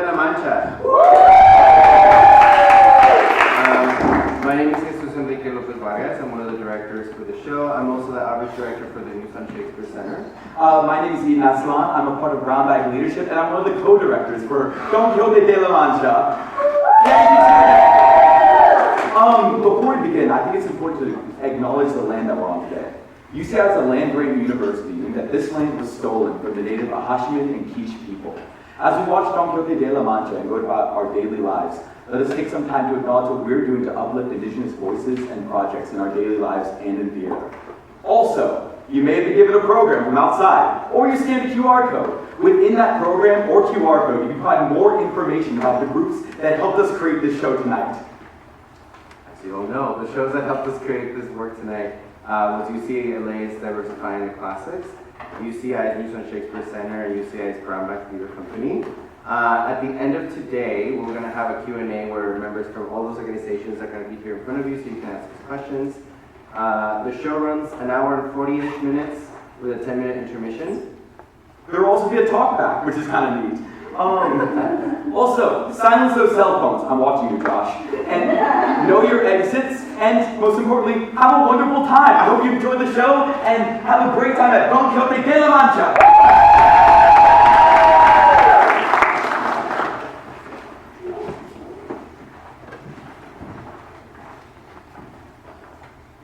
la Mancha. My name is Jesús López Vargas. I'm one of the directors for the show. I'm also the outreach director for the New Sun Shakespeare Center. My name is Aztlán. I'm a part of Brown Bag Leadership, and I'm one of the co-directors for Don Quixote de la Mancha. Before we begin, I think it's important to acknowledge the land that we're on today. UCLA is a land-grant university, meaning that this land was stolen from the native Ahashiman and Quiche people. As we watch Don Quixote de la Mancha and go about our daily lives, let us take some time to acknowledge what we're doing to uplift Indigenous voices and projects in our daily lives and in theater. Also, you may have been given a program from outside, or you scanned a QR code. Within that program or QR code, you can find more information about the groups that helped us create this show tonight. As you all know, the shows that helped us create this work tonight was UCLA's Diversifying the Classics, UCI's New Sun Shakespeare Center, and UCI's Brown Bag Theater Company. At the end of today, we're going to have a Q&A where members from all those organizations are going to be here in front of you so you can ask us questions. The show runs an hour and 40-ish minutes with a 10-minute intermission. There will also be a talkback, which is kind of neat. Also, silence those cell phones. I'm watching you, Josh. And know your exits, and most importantly, have a wonderful time. I hope you enjoy the show, and have a great time at Don Quixote de la Mancha.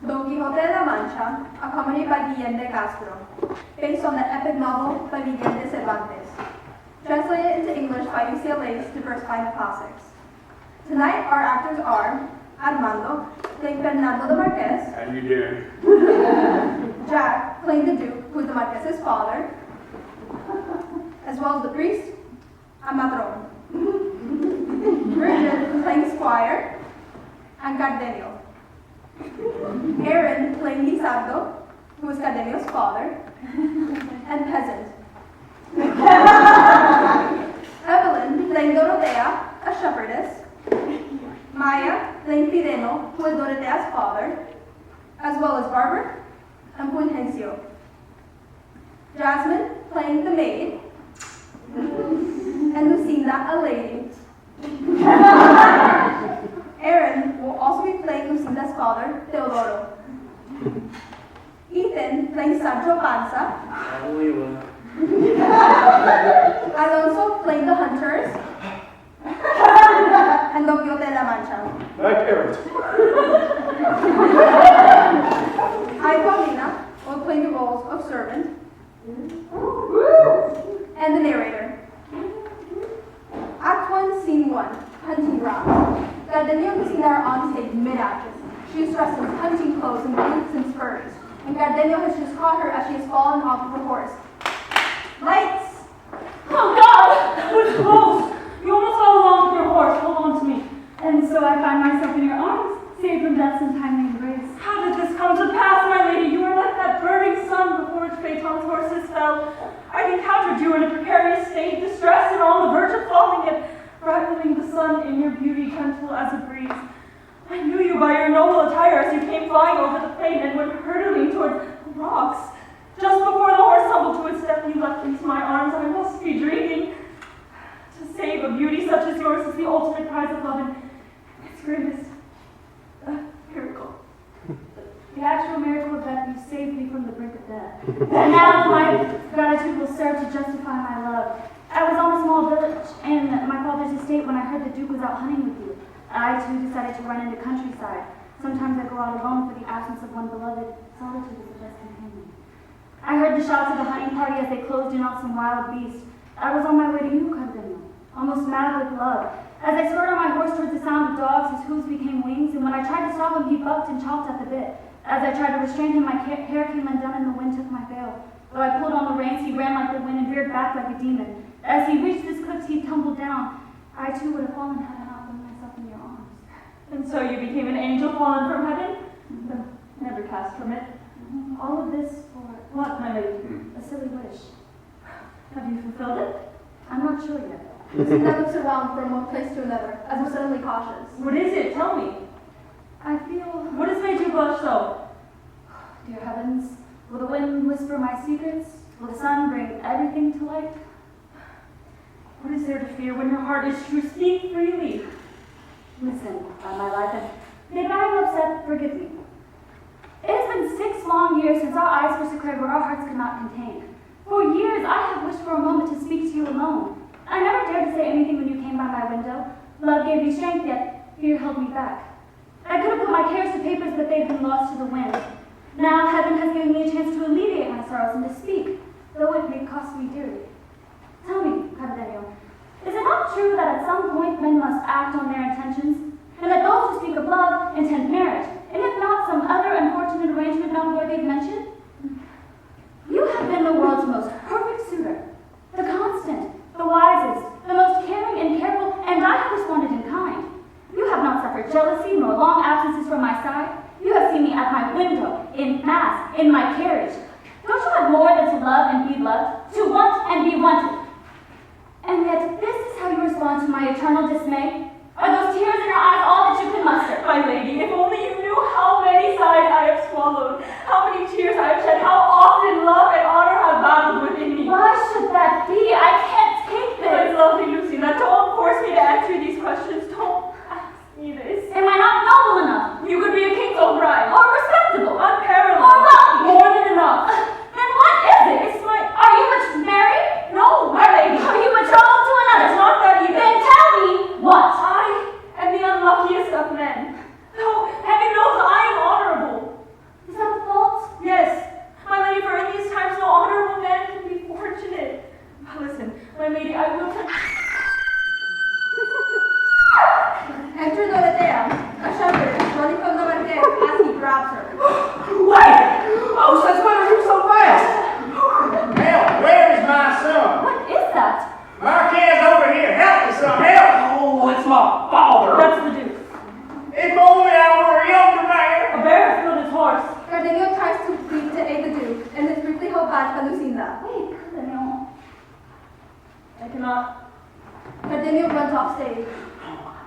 Don Quixote de la Mancha, accompanied by Guillén de Castro, based on the epic novel by Miguel de Cervantes, translated into English by UCLA's Diversifying the Classics. Tonight, our actors are Armando, playing Fernando the Marquez. How you doing? Jack, playing the Duke, who is the Marquez's father, as well as the priest, Amadron. Bridget, playing Squire, and Cardenio. Aaron, playing Lizardo, who is Cardenio's father, and peasant. Evelyn, playing Dorotea, a shepherdess. Maya, playing Pireno, who is Dorotea's father, as well as barber and Fulgencio. Jasmine, playing the maid, and Lucinda, a lady. Aaron will also be playing Lucinda's father, Teodoro. Ethan, playing Sancho Panza. Alonso, playing the hunters. And Don Quixote de la Mancha. My parents. I, Paulina, will play the roles of servant and the narrator. Act 1, Scene 1, Hunting Ground. Cardenio and Lucinda are on stage mid-action. She is dressed in hunting clothes and boots and spurs, and Cardenio has just caught her as she has fallen off of her horse. Lights! Oh God! That was close! You almost fell along with your horse. Hold on to me. And so I find myself in your arms, saved from death's untimely embrace. How did this come to pass, my lady? You were like that burning sun before which Phaeton's horses fell. I encountered you in a precarious state, distressed and on the verge of falling, yet rivaling the sun in your beauty, gentle as a breeze. I knew you by your noble attire as you came flying over the plain and went hurtling toward the rocks. Just before the horse tumbled to its death, you leapt into my arms. I must be dreaming. To save a beauty such as yours is the ultimate prize of love and its greatest miracle. The actual miracle of that you saved me from the brink of death. And now my gratitude will serve to justify my love. I was on a small village in my father's estate when I heard the Duke was out hunting with you. I too decided to run into countryside. Sometimes I go out alone for the absence of one beloved. Solitude is the best companion. I heard the shouts of the hunting party as they closed in on some wild beast. I was on my way to you, Cardenio, almost mad with love. As I spurred on my horse towards the sound of dogs, his hooves became wings, and when I tried to stop him, he bucked and chomped at the bit. As I tried to restrain him, my hair came undone and the wind took my veil. Though I pulled on the reins, he ran like the wind and veered back like a demon. As he reached this cliff, he tumbled down. I too would have fallen had I not thrown myself in your arms. And so you became an angel fallen from heaven? Never cast from it. All of this for what, my lady? A silly wish. Have you fulfilled it? I'm not sure yet. Lucinda looks around from one place to another, as if suddenly cautious. What is it? Tell me. I feel... What has made you blush so? Dear heavens, will the wind whisper my secrets? Will the sun bring everything to light? What is there to fear when your heart is true? Speak freely. Listen, by my life, and if I am upset, forgive me. It has been 6 long years since our eyes first occurred where our hearts could not contain. For years, I have wished for a moment to speak to you alone. I never dared to say anything when you came by my window. Love gave me strength, yet fear held me back. I could have put my cares to papers, but they've been lost to the wind. Now heaven has given me a chance to alleviate my sorrows and to speak, though it may cost me dearly. Tell me, Cardenio, is it not true that at some point men must act on their intentions, and that those who speak of love intend marriage, and if not some other unfortunate arrangement not worthy of mention? You have been the world's most perfect suitor, the constant, the wisest, the most caring and careful, and I have responded in kind. You have not suffered jealousy nor long absences from my side. You have seen me at my window, in mass, in my carriage. Don't you have more than to love and be loved, to want and be wanted? And yet this is how you respond to my eternal dismay? Are those tears in your eyes all that you can muster? My lady, if only you knew how many sighs I have swallowed, how many tears I have shed, how often love and honor have battled within me. Why should that be? I can't take My this. lovely Lucina, don't force me to answer these questions. Don't ask me this. Am I not noble enough? You could be a king's own bride. Or respectable? Unparalleled. Or wealthy? More than enough. Then what is it? It's my... Are you much married? No, my lady. Are you betrothed to another? It's not that either. Then tell me what? I am the unluckiest of men. No, heaven knows I am honorable. Is that a fault? Yes, my lady, for in these times no honorable man can be fortunate. But listen, my lady, I will tell Enter Dorothea, a shepherd, running from the marquez as he grabs her. Wait! Oh, since when are you so fast? Help! Where is my son? What is that? Marquez over here! Help me, son! Help! Oh, it's my father! that's the Duke. If only I were a younger man! A bear has killed his horse. Cardenio tries to leap to aid the Duke, and is briefly held back by Lucinda. Wait, Cardenio. I cannot. Cardenio runs off stage.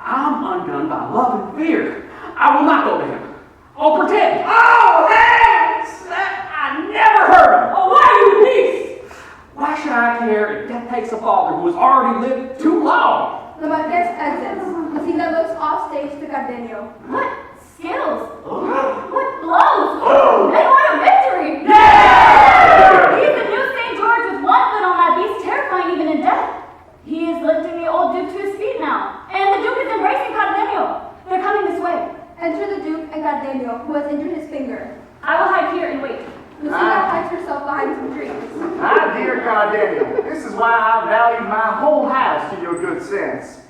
I'm undone by love and fear. I will not go to him. I'll pretend. Oh, heavens! I never heard of him. Oh, why are you peace? Why should I care if death takes a father who has already lived too long? The marquez exits. Lucinda looks off stage to Cardenio. What skills? What blows? And what a victory! He's the new St. George with one foot on that beast, terrifying even in death. He is lifting the old Duke to his feet now, and the Duke is embracing Cardenio. They're coming this way. Enter the Duke and Cardenio, who has injured his finger. I will hide here and wait. Lucinda hides herself behind some trees. My dear Cardenio, this is why I value my whole house to your good sense.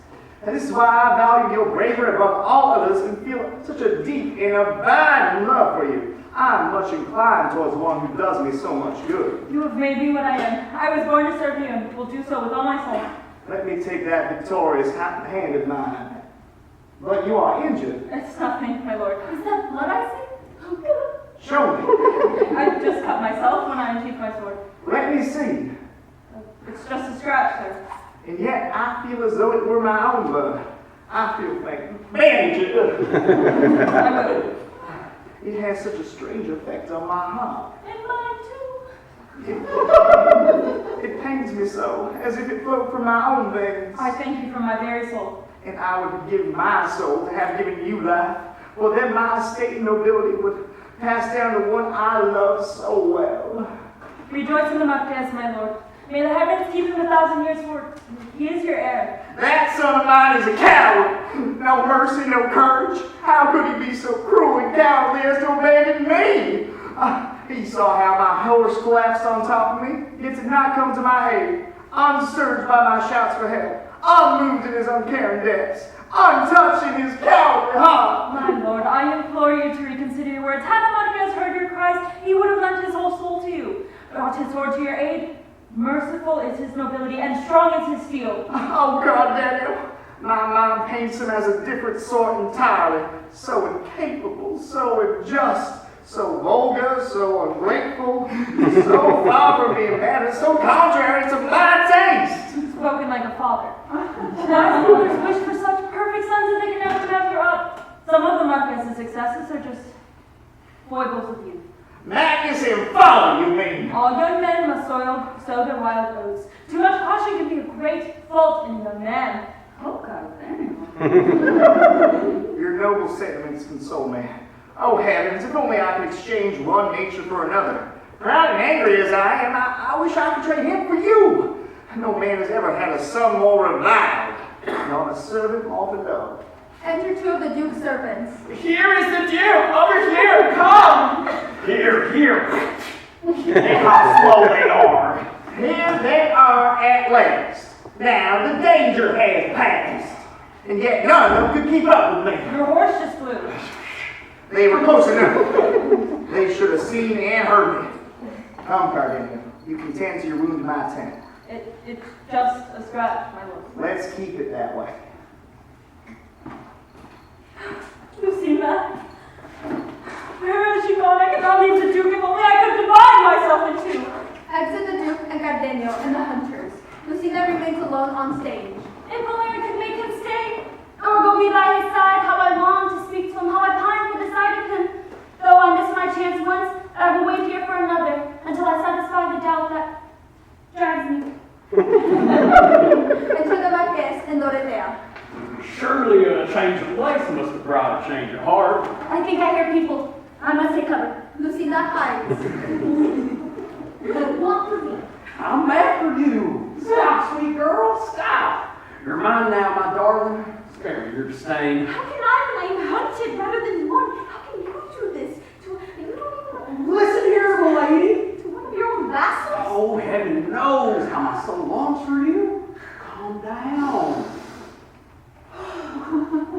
And this is why I value your bravery above all others and feel such a deep and abiding love for you. I'm much inclined towards one who does me so much good. You have made me what I am. I was born to serve you and will do so with all my soul. Let me take that victorious hand of mine. But you are injured. It's nothing, my lord. Is that blood I see? Oh, God. Show me. I just cut myself when I unsheathed my sword. Let me see. It's just a scratch, sir. And yet I feel as though it were my own blood. I feel like bandaged. I will. It has such a strange effect on my heart. And mine too. It pains me so, as if it flowed from my own veins. I thank you from my very soul. And I would give my soul to have given you life, for then my estate and nobility would pass down to one I love so well. Rejoice in the Marquez, my lord. May the heavens keep him 1,000 years for he is your heir. That son of mine is a coward. No mercy, no courage. How could he be so cruel and cowardly as to abandon me? He saw how my horse collapsed on top of me, yet did not come to my aid, unsurged by my shouts for help, unmoved in his uncaring depths, untouched in his cowardly heart. My lord, I implore you to reconsider your words. Had the Marquez heard your cries, he would have lent his whole soul to you. Brought his sword to your aid. Merciful is his nobility, and strong is his steel. Oh, God, Daniel, my mind paints him as a different sort entirely. So incapable, so unjust, so vulgar, so ungrateful, so far from being mad, and so contrary to my taste. Spoken like a father. Wise rulers wish for such perfect sons that they can never measure up. Some of the Marquez's successes are just foibles of youth. Madness and folly, you mean? All young men must sow their wild oats. Too much caution can be a great fault in a young man. Oh, God, Your noble sentiments console me. Oh, heavens, if only I could exchange one nature for another. Proud and angry as I am, I wish I could trade him for you. No man has ever had a son more reviled, nor a servant more beloved. Enter two of the Duke's servants. Here is the Duke! Over here! Come! Here, here! And how slow they are! Here they are at last. Now the danger has passed. And yet none of them could keep up with me. Your horse just flew. They were close enough. They should have seen and heard me. Come, Cardenio. You can tend to your wound in my tent. It's just a scratch, my lord. Let's keep it that way. You see that? Where has she gone? I cannot leave the Duke if only I could divide myself in two. Exit the Duke and Cardenio and the hunters. Lucina remains alone on stage. If only I could make him stay, or go be by his side. How I long to speak to him, how I pine for the sight of him. Though I miss my chance once, I will wait here for another until I satisfy the doubt that drives me. Enter the Marqués and Dorotea. Surely a change of place must have brought a change of heart. I think I hear people. I must take cover. Lucina hides. Walk with me. I'm after you. Stop, sweet girl, stop. You're mine now, my darling. Spare me your disdain. How can I when I am hunted rather than one? How can you do this to you don't even Listen here, my lady. to one of your own vassals? Oh, heaven knows how my soul longs for you. Calm down.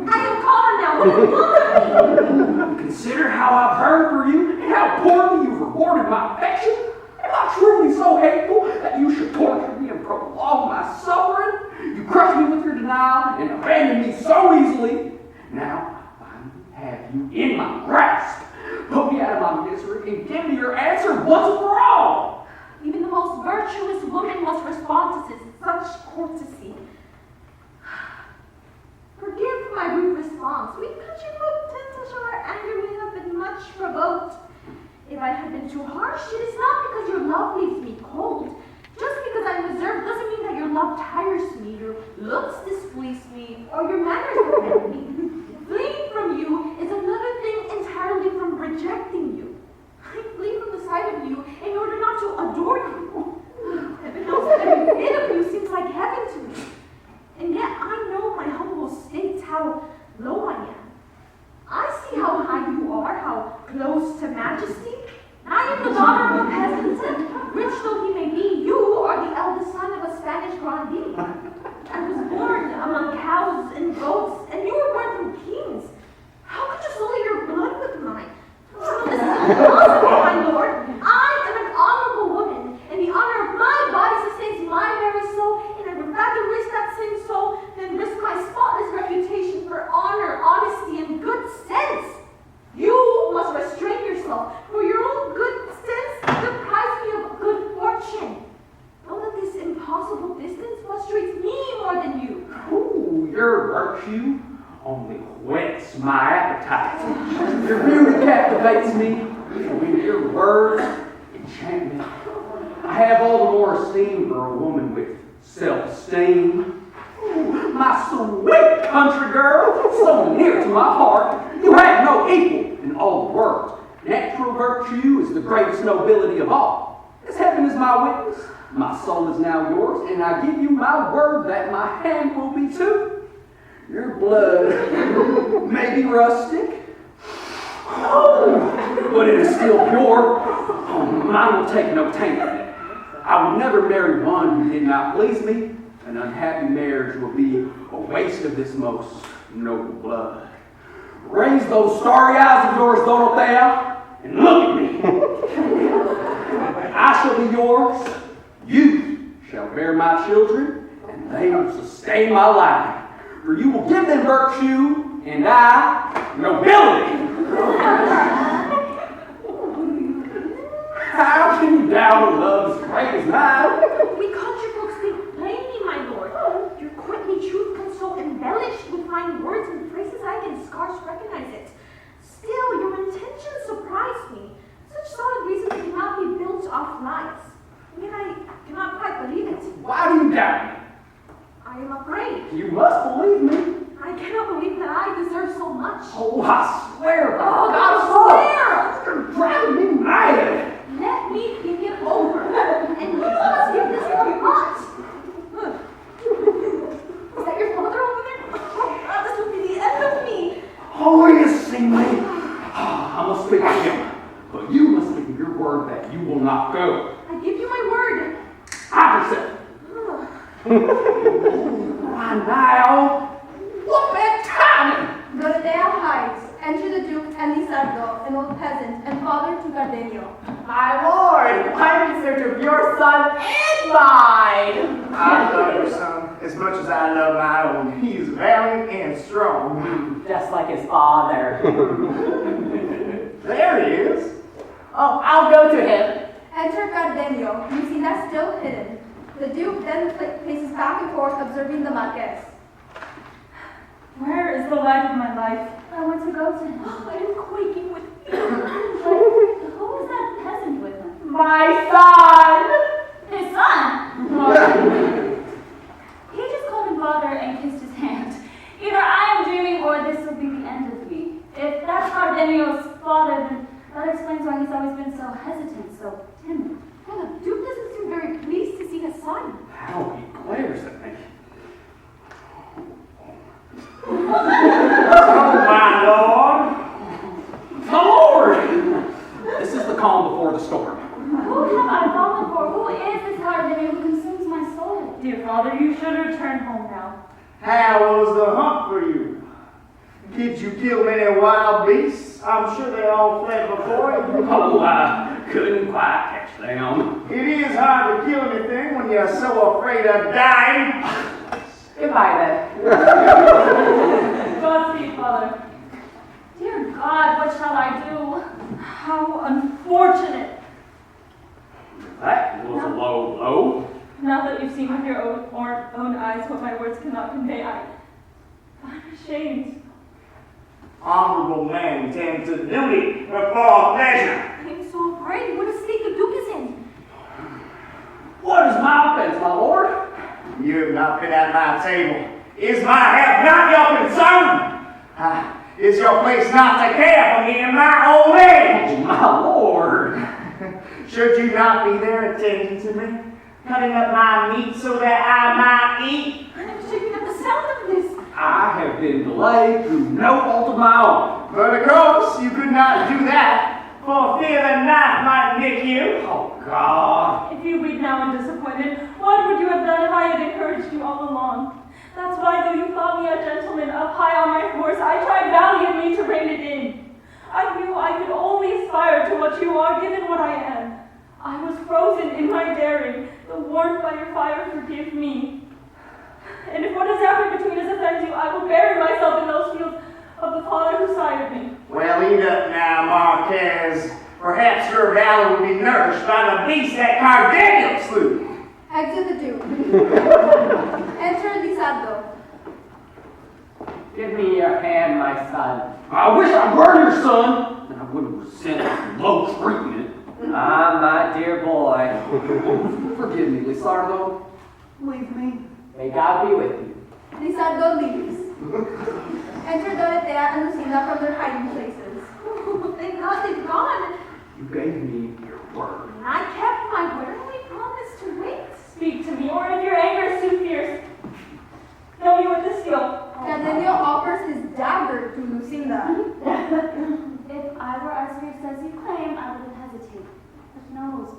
I am calm now. What do you want of me? Consider how I've burned for you and how poorly you've rewarded my affection. Am I truly so hateful that you should torture me and prolong my suffering? You crush me with your denial and abandon me so easily. Now, I have you in my grasp. Put me out of my misery and give me your answer once and for all. Even the most virtuous woman must respond to such courtesy. Forgive my rude response. We country folk tend to show our anger. We have been much provoked. If I had been too harsh, it is not because your love leaves me cold. Just because I'm reserved doesn't mean that your love tires me, your looks displease me, or your manners offend me. Fleeing from you is another thing entirely from rejecting you. I flee from the sight of you in order not to adore you. Heaven knows that every bit of you seems like heaven to me. And yet I know my humble states how low I am. I see how high you are, how close to majesty. I am the daughter of a peasant, and rich though he may be, you are the eldest son of a Spanish grandee. I was born among cows and goats, and you were born from kings. How could you sully your blood with mine? Oh, this is impossible, my lord. I am an honorable woman, and the honor of my body sustains my very soul, and I would rather risk that same soul than risk my spotless reputation for honor, honesty, and good sense. You must restrain yourself. For your own good sense, deprives me of good fortune. Know that this impossible distance frustrates me more than you. Ooh, your virtue only whets my appetite. Your beauty captivates me, and your words enchant me. I have all the more esteem for a woman with self-esteem. My sweet country girl, so near to my heart, you have no equal in all the world. Natural virtue is the greatest nobility of all. As heaven is my witness, my soul is now yours, and I give you my word that my hand will be too. Your blood may be rustic, but it is still pure. Oh, mine will take no taint. I would never marry one who did not please me. An unhappy marriage will be a waste of this most noble blood. Raise those starry eyes of yours, Dorotea, and look at me. I shall be yours. You shall bear my children, and they will sustain my life. For you will give them virtue, and I nobility. How can you doubt a love as great as mine? We country folks speak plainly, my lord. Your courtly truth comes so embellished with fine words and phrases I can scarce recognize it. Still, your intentions surprise me. Such thought of Oh, I swear, Oh, God, swear! you're driving me mad. Let me think it over. And you must give this one months. Is that your father over there? Oh, God, this will be the end of me. Oh, you see me? I must speak to him. But you must give me your word that you will not go. I give you my word. I just said, why now? What bad timing? Dorotea hides. Enter the Duke and Lizardo, an old peasant, and father to Cardenio. My lord, I'm in search of your son and mine. I love your son as much as I love my own. He is valiant and strong. Just like his father. There he is. Oh, I'll go to him. Enter Cardenio, Lucina still hidden. The Duke then paces back and forth, observing the Marquess. Where is the light of my life? I want to go to him. I am quaking with fear. Who was that peasant with him? My son. His son! He just called him father and kissed his hand. Either I am dreaming or this will be the end of me. If that's Cardenio's father, then that explains why he's always been so hesitant, so timid. Well, the Duke doesn't seem very pleased to see his son. How he glares at me. Oh, my lord. My lord! This is the calm before the storm. Who have I fallen for? Who is this Cardenio who consumes my soul? Dear father, you should return home now. How was the hunt for you? Did you kill many wild beasts? I'm sure they all fled before you. Oh, I couldn't quite catch them. It is hard to kill anything when you're so afraid of dying. Goodbye then. Godspeed, father. Dear God, what shall I do? How unfortunate. That was a low blow. Now that you've seen with your own eyes what my words cannot convey, I'm ashamed. Honorable men tend to duty before pleasure. I'm so afraid. What a state the Duke is in. What is my offense, my lord? You have not been at my table. Is my health not your concern? Is your place not to care for me in my old age? Oh, my lord. Should you not be there attending to me? Cutting up my meat so that I might eat? I'm shaking at the sound of this. I have been delayed through no fault of my own. But of course, you could not do that, for fear the knife might nick you. Oh, God. If you weep now and disappointed, what would you have done if I had encouraged you all along? That's why, though you thought me a gentleman up high on my horse, I tried valiantly to rein it in. I knew I could only aspire to what you are, given what I am. I was frozen in my daring. The warmth by your fire forgive me. And if what has happened between us offends you, I will bury myself in those fields of the father who sired me. Well, eat up now, Marquez. Perhaps your valor will be nourished by the beast that Cardenio slew. Exit the Duke. Enter Lizardo. Give me your hand, my son. I wish I were your son, and I wouldn't resent this low treatment. Ah, my dear boy. Forgive me, Lizardo. Leave me. May God be with you. Lizardo leaves. Enter Dorotea and Lucina from their hiding places. Thank God they've gone. You gave me your word. And I kept my word. We promised to wait. Speak to me, or if your anger is too fierce, know you with the steel. Cardenio offers his dagger to Lucina. If I were as fierce as you claim, I wouldn't hesitate. But nose,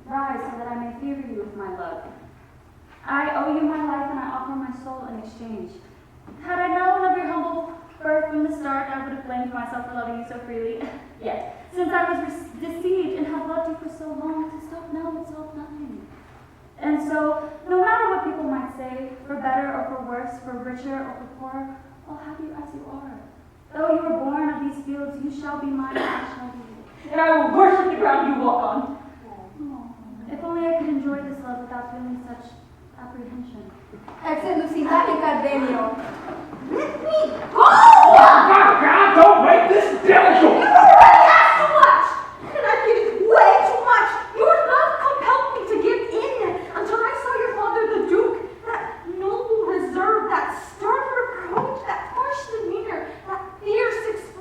rise so that I may favor you with my love. I owe you my life and I offer my soul in exchange. Had I known of your humble birth from the start, I would have blamed myself for loving you so freely. Yet, since I was deceived and have loved you for so long, to stop now would solve nothing. And so, no matter what people might say, for better or for worse, for richer or for poorer, I'll have you as you are. Though you were born of these fields, you shall be mine, I shall be yours. And I will worship the ground you walk on. Oh, if only I could enjoy this love without feeling such apprehension. Exit Lucina and Cardenio. Let me go! Oh, God, don't make this difficult! You already asked too much! And I've given way too much! Your love compelled me to give in until I saw your father, the Duke. That noble reserve, that stern reproach, that harsh demeanor, that fierce expression.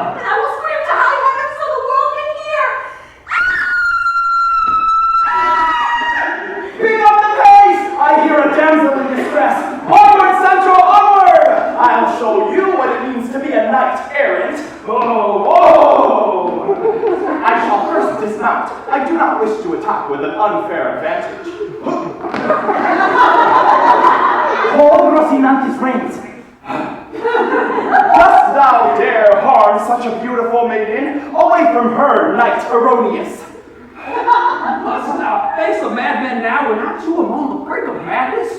And I will scream to high heaven so the world can hear. Pick up the pace! I hear a damsel in distress. Onward, Sancho, onward! I'll show you what it means to be a knight errant. Oh! I shall first dismount. I do not wish to attack with an unfair advantage. Hold Rocinante's reins. Dost thou dare harm such a beautiful maiden? Away from her, knight erroneous. Must thou face a madman now and not you among the brink of madness?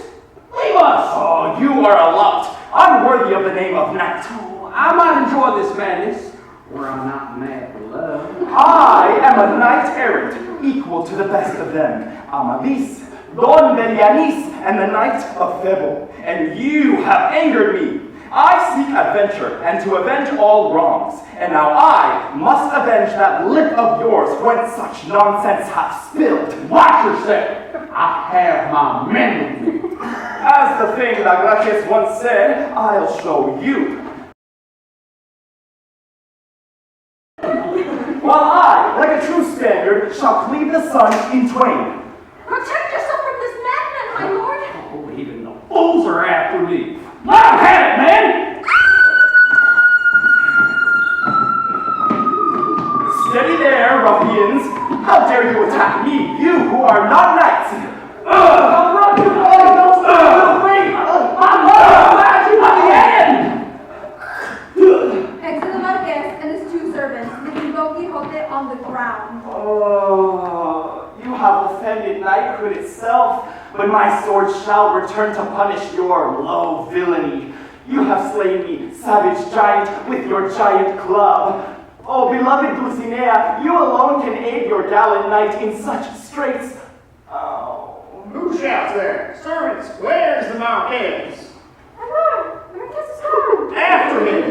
Leave us! Oh, you are a lout, unworthy of the name of knight. Oh, I might enjoy this madness, were I not mad for love. I am a knight errant, equal to the best of them. Amadis, Don Belianis, and the knight of Febo. And you have angered me. I seek adventure, and to avenge all wrongs. And now I must avenge that lip of yours whence such nonsense hath spilled. Watch yourself! I have my men with me. As the famed Alcaraz once said, I'll show you. While I, like a true Spaniard, shall cleave the sun in twain. Protect yourself from this madman, my lord. Oh, even the fools are after me. Let them have it, man! Steady there, ruffians. How dare you attack me, you who are not knights? I'll run you all those things! I'm glad you at the end! Exit the Marquez and his two servants, leaving Don Quixote on the ground. Oh, you have offended knighthood itself, but my sword shall return to punish your low villainy. You have slain me, savage giant, with your giant club. Oh, beloved Dulcinea, you alone can aid your gallant knight in such straits. Oh. Who shouts there? Servants, where's the Marquez? My lord, the Marquez is gone. After him!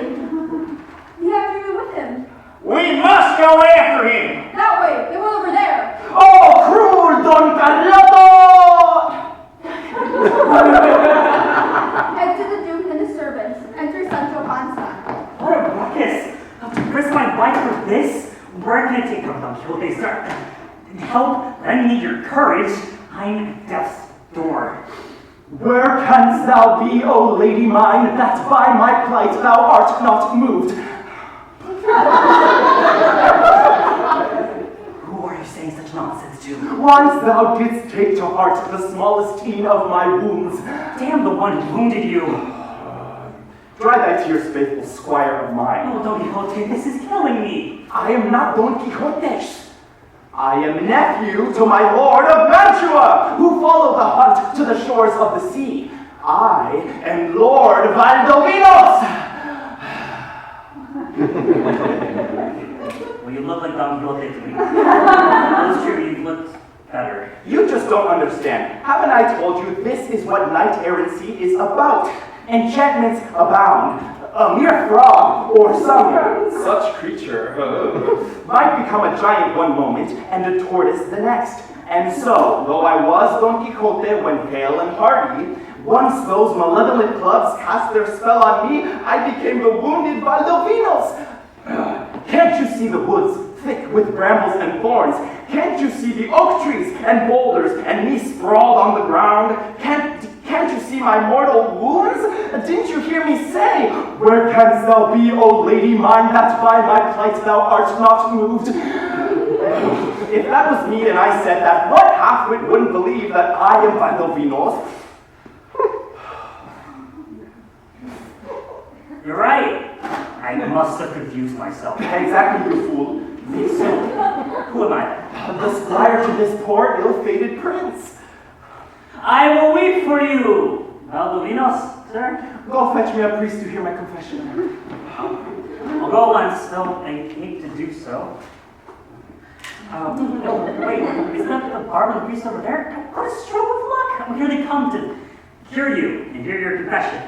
You have to be with him. We must go after him! That way, they went over there. Oh, cruel Don Carloto! Exit the Duke and his servants. Enter Sancho Panza. What a ruckus! To risk my life for this? Where can I take from Don Quixote, sir? Help, lend me your courage. I'm death's door. Where canst thou be, O lady mine, that by my plight thou art not moved? Who are you saying such nonsense to? Once thou didst take to heart the smallest teen of my wounds. Damn the one who wounded you. Dry thy tears, faithful squire of mine. Oh, Don Quixote, this is killing me. I am not Don Quixote. I am nephew to my lord of Mantua, who followed the hunt to the shores of the sea. I am Lord Valdovinos. Well, you look like Don Quixote to me. That's true, you looked better. You just don't understand. Haven't I told you this is what knight errancy is about? Enchantments abound. A mere frog or some such creature might become a giant one moment and a tortoise the next. And so, though I was Don Quixote when hale and hardy, once those malevolent clubs cast their spell on me, I became the wounded Valdovinos. Can't you see the woods thick with brambles and thorns? Can't you see the oak trees and boulders and me sprawled on the ground? Can't you see my mortal wounds? Didn't you hear me say, where canst thou be, O lady mine, that by my plight thou art not moved? If that was me and I said that, what half-wit wouldn't believe that I am Valdovinos? You're right. I must have confused myself. Exactly, you fool. So, who am I? The squire to this poor, ill-fated prince. I will weep for you. Valdovinos, sir. Go fetch me a priest to hear my confession. I'll go once, though I hate to do so. No, wait, isn't that the barber and the priest over there? What a stroke of luck! Here they come to cure you and hear your confession.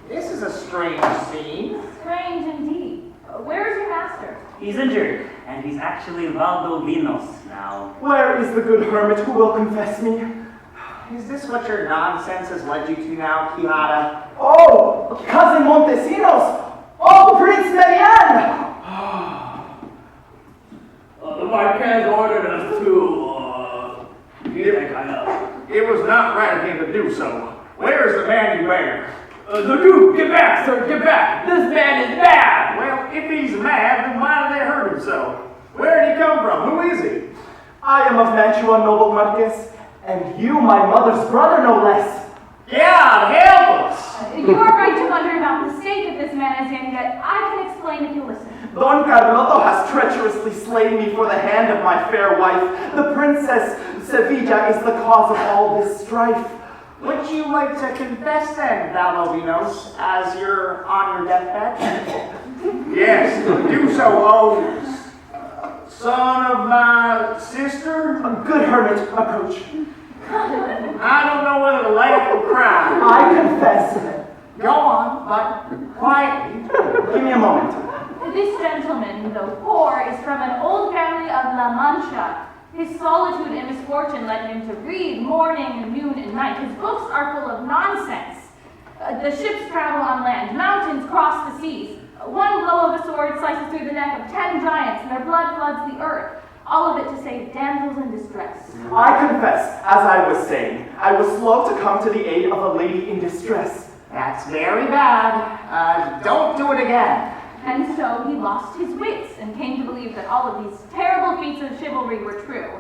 This is a strange scene. Strange indeed. Where is your master? He's injured, and he's actually Valdovinos now. Where is the good hermit who will confess me? Is this what your nonsense has led you to now, Quijada? Oh, cousin Montesinos! Oh, Prince Marianne! mad, then why did they hurt him so? Where did he come from? Who is he? I am of Mancha, noble Marquez, and you, my mother's brother, no less. God help us! You are right to wonder about the state that this man is in, yet I can explain if you listen. Don Carloto has treacherously slain me for the hand of my fair wife. The Princess Sevilla is the cause of all this strife. Would you like to confess then, thou Munoz, as you're on your deathbed? Yes, do so, oh son of my sister. A good hermit, approach. I don't know whether to laugh or cry. I confess. Go on, but quietly. Give me a moment. This gentleman, though poor, is from an old family of La Mancha. His solitude and misfortune led him to read morning, noon, and night. His books are full of nonsense. The ships travel on land, mountains cross the seas. One blow of a sword slices through the neck of 10 giants, and their blood floods the earth. All of it to save damsels in distress. I confess, as I was saying, I was slow to come to the aid of a lady in distress. That's very bad. Don't do it again. And so he lost his wits and came to believe that all of these terrible feats of chivalry were true.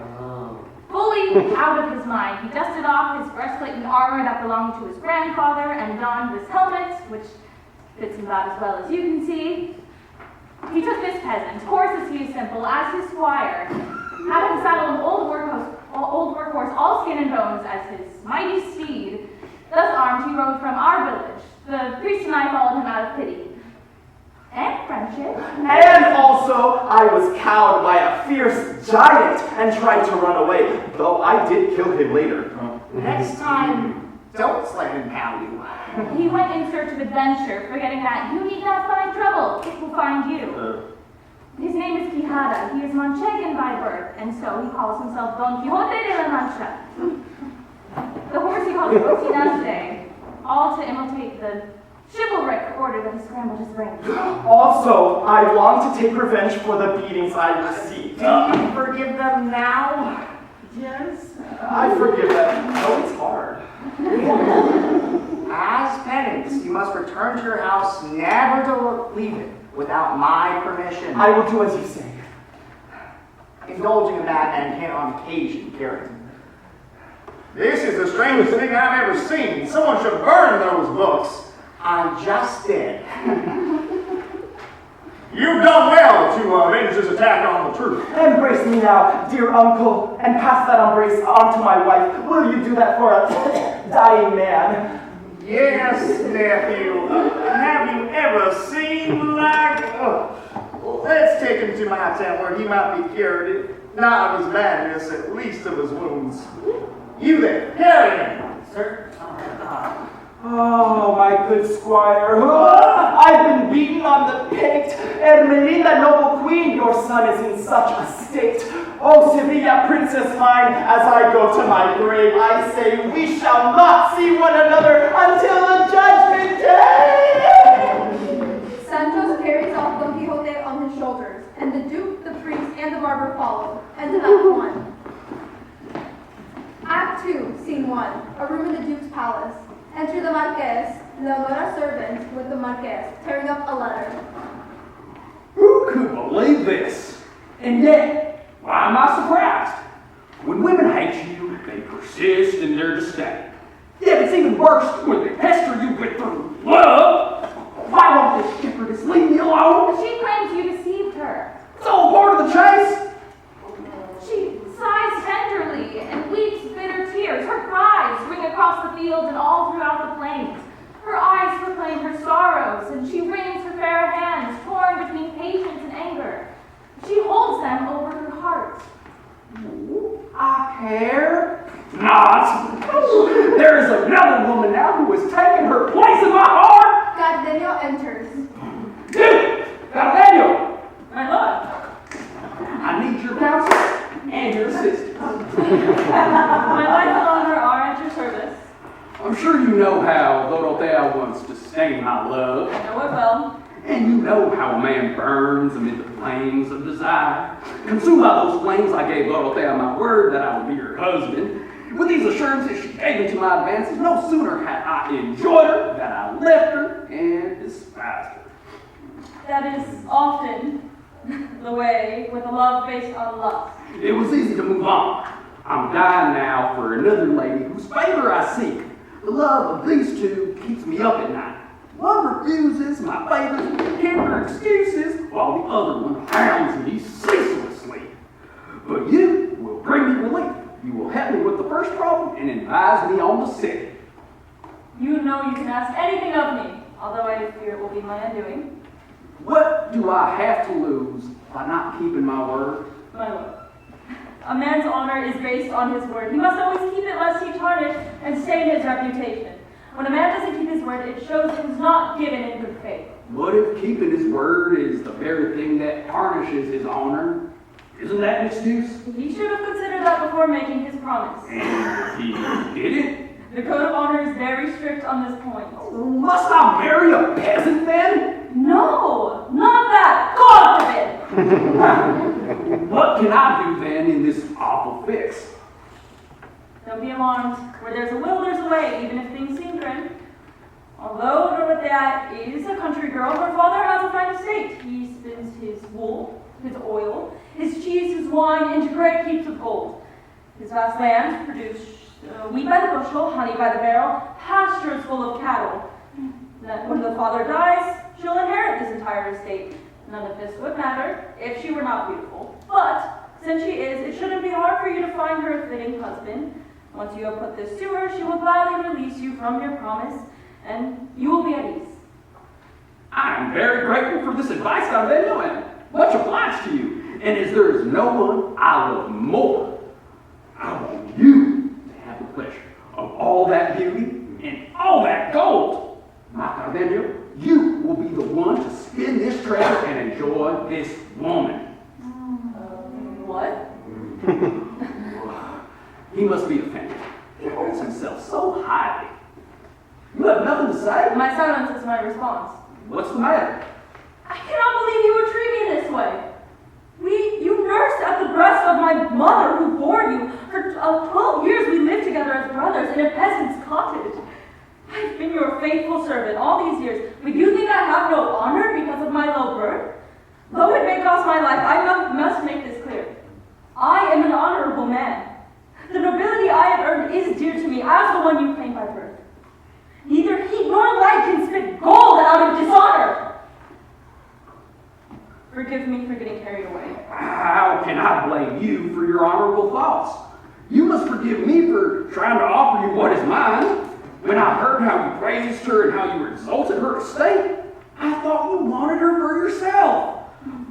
Fully out of his mind, he dusted off his breastplate and armor that belonged to his grandfather and donned this helmet, which fits him about as well as you can see. He took this peasant, horse as he is simple, as his squire, having saddled an old workhorse, all skin and bones, as his mighty steed. Thus armed, he rode from our village. The priest and I followed him out of pity. And friendship. And also, I was cowed by a fierce giant and tried to run away, though I did kill him later. Next time, don't let him cow you. He went in search of adventure, forgetting that you need not find trouble, it will find you. His name is Quixote. He is Manchegan by birth, and so he calls himself Don Quixote de la Mancha. The horse he calls Rocinante, all to imitate the chivalric order that he scrambled his brain. Also, I long to take revenge for the beatings I received. Do you forgive them now? Yes, I forgive them, though it's hard. As penance, you must return to your house, never to leave it without my permission. I will do as you say. Indulging a madman can on occasion, Carrington. This is the strangest thing I've ever seen. Someone should burn those books. I just did. You've done well to avenge this attack on the truth. Embrace me now, dear uncle, and pass that embrace on to my wife. Will you do that for a dying man? Yes, nephew. Have you ever seen like... let's take him to my tent where he might be cured, if not of his madness, at least of his wounds. You there, carry him. Sir? Oh, my good squire. I've been beaten on the pate. Ermelinda, noble queen, your son is in such a state. Oh, Sevilla, princess mine, as I go to my grave, I say we shall not see one another until the judgment day. Santos carries off Don Quixote on his shoulders, and the duke, the priest, and the barber follow. End of Act 1. Act 2, Scene 1, a room in the duke's palace. Enter the Marquez, Leonora servant with the Marquez, tearing up a letter. Who could believe this? And yet, why am I surprised? When women hate you, they persist in their disdain. Yet it's even worse when they pester you with their love. Why won't this shepherdess leave me alone? She claims you deceived her. It's all part of the chase. She sighs tenderly and weeps bitter tears. Her cries ring across the fields and all throughout the plains. Her eyes proclaim her sorrows, and she wrings her fair hands, torn between patience and anger. She holds them over her heart. I care not. There is another woman now who has taken her place in my heart. Cardenio enters. Cardenio, My lord. I need your counsel and your assistance. My life and honor are at your service. I'm sure you know how Dorothea wants to sustain my love. I know it well. And you know how a man burns amid the flames of desire. Consumed by those flames, I gave Dorothea my word that I would be her husband. With these assurances she gave me to my advances, no sooner had I enjoyed her than I left her and despised her. That is often the way with a love based on lust. It was easy to move on. I'm dying now for another lady whose favor I seek. The love of these two keeps me up at night. One refuses my favors with tender excuses, while the other one hounds me ceaselessly. But you will bring me relief. You will help me with the first problem and advise me on the second. You know you can ask anything of me, although I fear it will be my undoing. What do I have to lose by not keeping my word? My lord, a man's honor is based on his word. He must always keep it lest he tarnish and stain his reputation. When a man doesn't keep his word, it shows he was not given in good faith. What if keeping his word is the very thing that tarnishes his honor? Isn't that an excuse? He should have considered that before making his promise. And he didn't? The code of honor is very strict on this point. Must I marry a peasant then? No, not that. God forbid. What can I do then in this awful fix? Don't be alarmed. Where there's a will, there's a way, even if things seem grim. Although Rhea is a country girl, her father has a fine estate. He spins his wool, his oil, his cheese, his wine into great heaps of gold. His vast land produces wheat by the bushel, honey by the barrel, pastures full of cattle. That when the father dies, she'll inherit this entire estate. None of this would matter if she were not beautiful. But since she is, it shouldn't be hard for you to find her a fitting husband. Once you have put this to her, she will gladly release you from your promise, and you will be at ease. I am very grateful for this advice, Cardenio, and much obliged to you. And as there is no one I love more, I want you to have the pleasure of all that beauty and all that gold. My Cardenio, you will be the one to spin this treasure and enjoy this woman. What? He must be offended. He holds himself so highly. You have nothing to say? My silence is my response. What's the matter? I cannot believe you would treat me this way. You nursed at the breast of my mother who bore you. For 12 years we lived together as brothers in a peasant's cottage. I've been your faithful servant all these years, but you think I have no honor because of my low birth? Though it may cost my life, I must make this clear. I am an honorable man. The nobility I have earned is dear to me as the one you claim by birth. Neither heat nor light can spit gold out of dishonor. Forgive me for getting carried away. How can I blame you for your honorable thoughts? You must forgive me for trying to offer you what is mine. When I heard how you praised her and how you exalted her estate, I thought you wanted her for yourself.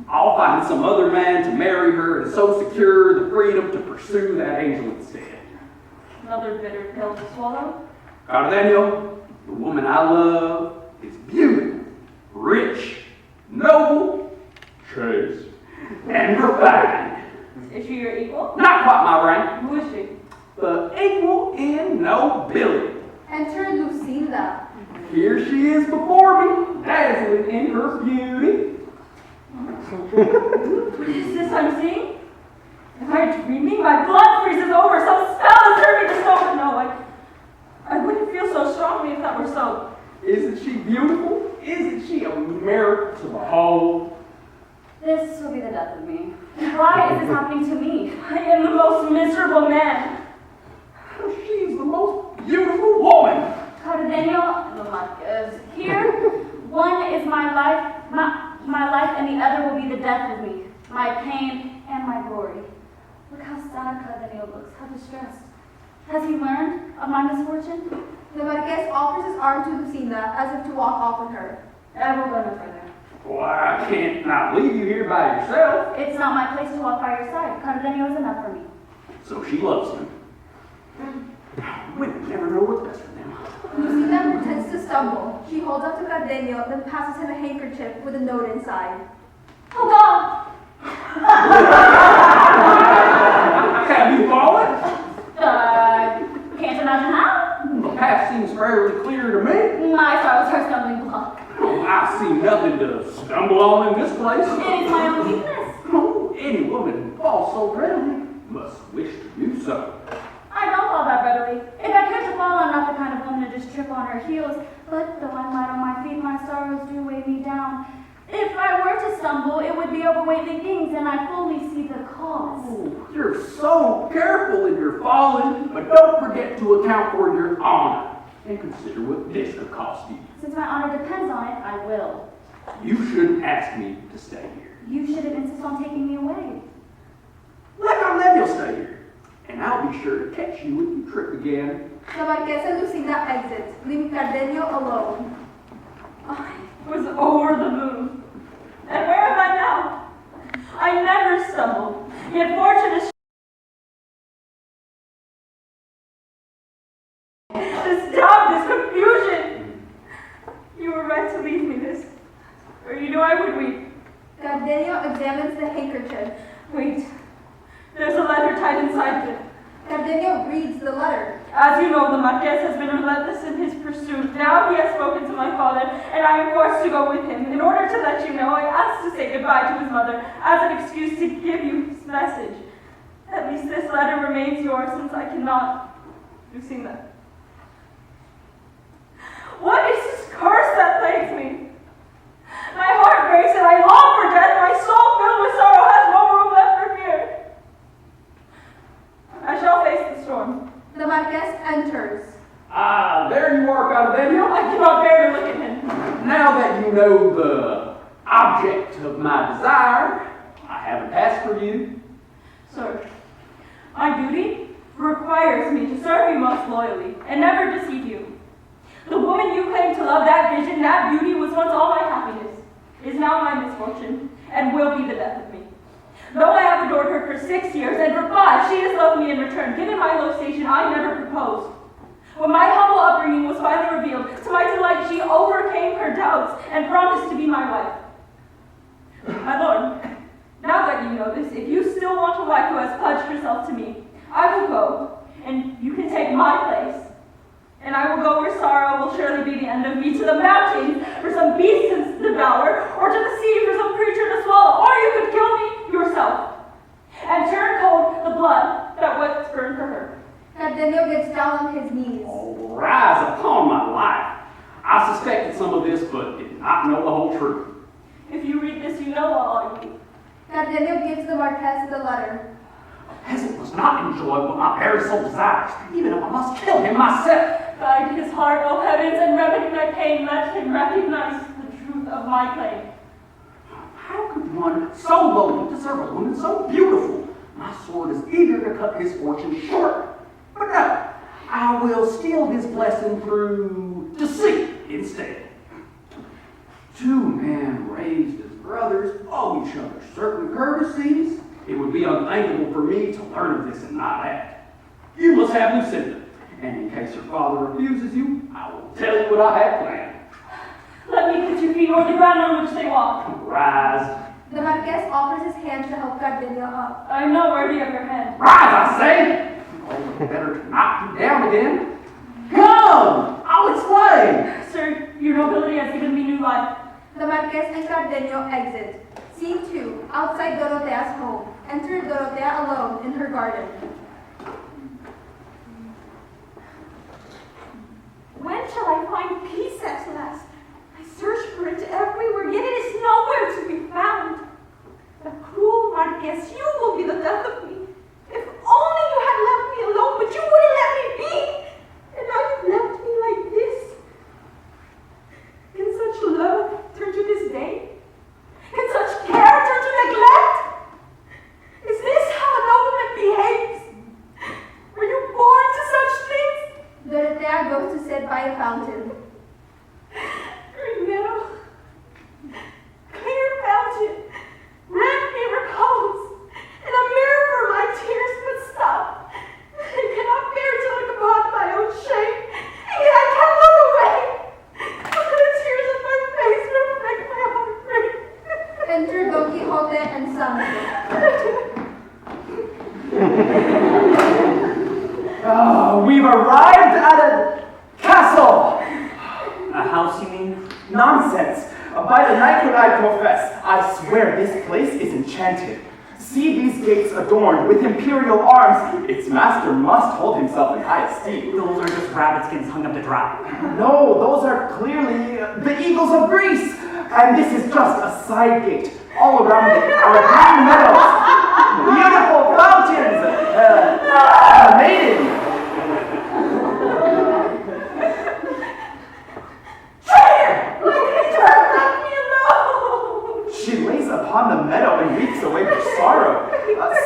I'll find some other man to marry her and so secure the freedom to pursue that angel instead. Another bitter pill to swallow? Cardenio, the woman I love is beautiful, rich, noble, chaste, and refined. Is she your equal? Not quite my rank, Who is she? but equal in nobility. Enter Lucinda. Here she is before me, dazzling in her beauty. What is this I'm seeing? Am I dreaming? My blood freezes over. Some spell has turned me to stone. No, I wouldn't feel so strongly if that were so. Isn't she beautiful? Isn't she a mirror to behold? This will be the death of me. Why is this happening to me? I am the most miserable man. She's the most beautiful woman. Cardenio Marquez. Here, one is my life, my life, and the other will be the death of me, my pain and my glory. Look how sad Cardenio looks, how distressed. Has he learned of my misfortune? The Marquez offers his arm to Lucinda as if to walk off with her. I will go no further. Why, I can't not leave you here by yourself. It's not my place to walk by your side. Cardenio is enough for me. So she loves him. Women never know what's best for them. Lucinda pretends to stumble. She holds up to Cardenio, then passes him a handkerchief with a note inside. Oh God! Have you fallen? Can't imagine how. The path seems fairly clear to me. My star was her stumbling block. Oh, I see nothing to stumble on in this place. It is my own weakness. Oh, any woman who falls so readily must wish to do so. I don't fall that readily. If I cared to fall, I'm not the kind of woman to just trip on her heels. But though I'm light on my feet, my sorrows do weigh me down. If I were to stumble, it would be overweighting things, and I fully see the cause. Oh, you're so careful in your falling, but don't forget to account for your honor. And consider what this could cost you. Since my honor depends on it, I will. You shouldn't ask me to stay here. You shouldn't insist on taking me away. Let Cardenio stay here, and I'll be sure to catch you when you trip again. The Marquesa Lucina exits, leaving Cardenio alone. I was over the moon. And where am I now? I never stumbled. Yet fortune is this doubt, this confusion. You were right to leave me this, or you knew I would weep. Cardenio examines the handkerchief. Wait, there's a letter tied inside it. Cardenio reads the letter. As you know, the Marquez has been relentless in his pursuit. Now he has spoken to my father, and I am forced to go with him. In order to let you know, I asked to say goodbye to his mother as an excuse to give you his message. At least this letter remains yours, since I cannot. You've seen that. What is this curse that plagues me? My heart breaks and I long for death. My soul filled with sorrow has no room left for fear. I shall face the storm. The Marquez enters. Ah, there you are, Cardenio. I cannot bear to look at him. Now that you know the object of my desire, I have a task for you. Sir, my duty requires me to serve you most loyally and never deceive you. The woman you claim to love, that vision, that beauty, was once all my happiness, is now my misfortune, and will be the death of me. Though I have adored her for 6 years, and for 5 she has loved me in return, given my low station, I never proposed. When my humble upbringing was finally revealed, to my delight she overcame her doubts and promised to be my wife. My lord, now that you know this, if you still want a wife who has pledged herself to me, I will go, and you can take my place. And I will go where sorrow will surely be the end of me, to the mountains for some beast to devour, or to the sea for some creature to swallow, or you could kill me yourself, and turn cold the blood that was burned for her. Cardenio gets down on his knees. Oh, rise upon my life. I suspected some of this, but did not know the whole truth. If you read this, you know all I mean. Cardenio gives the Marquez the letter. As it was not enjoyed what my very soul desires, even if I must kill him myself. Guide his heart, O heavens, and remedy my pain. Let him recognize the truth of my claim. How could one so lowly deserve a woman so beautiful? My sword is eager to cut his fortune short. But no, I will steal his blessing through deceit instead. 2 men raised as brothers owe each other certain courtesies. It would be unthinkable for me to learn of this and not act. You must have Lucinda, and in case your father refuses you, I will tell you what I have planned. Let me put your feet on the ground on which they walk. Rise. The Marquez offers his hand to help Cardenio up. I am not worthy of your hand. Rise, I say! Oh, better to knock you down again. Come! I'll explain! Sir, your nobility has given me new life. The Marquez and Cardenio exit. Scene 2, outside Dorotea's home. Enter Dorotea alone in her garden. When shall I find peace at last? I search for it everywhere, yet it is nowhere to be found. The cruel Marquez, you will be the death of me. If only you had left me alone, but you wouldn't let me be. And now you've left me like this. Can such love turn to disdain? Can such care turn to neglect? Is this how a nobleman behaves? Were you born to such things? Dorotea goes to sit by a fountain. Primero, clear fountain, red me repose, and a mirror for my tears, but stop. I cannot bear to look upon my own shame, and yet I can't look away. But the tears of my face will make my heart break. Enter Don Quixote and Sammie. Oh, we've arrived at a castle! A house, you mean? Nonsense! By the knighthood I profess, I swear this place is enchanted. See these gates adorned with imperial arms. Its master must hold himself in high esteem. Those are just rabbit skins hung up to dry. No, those are clearly the eagles of Greece. And this is just a side gate. All around it are green meadows, beautiful fountains, a maiden. Traitor! Why couldn't you have left me alone? She lays upon the meadow and weeps away her sorrow.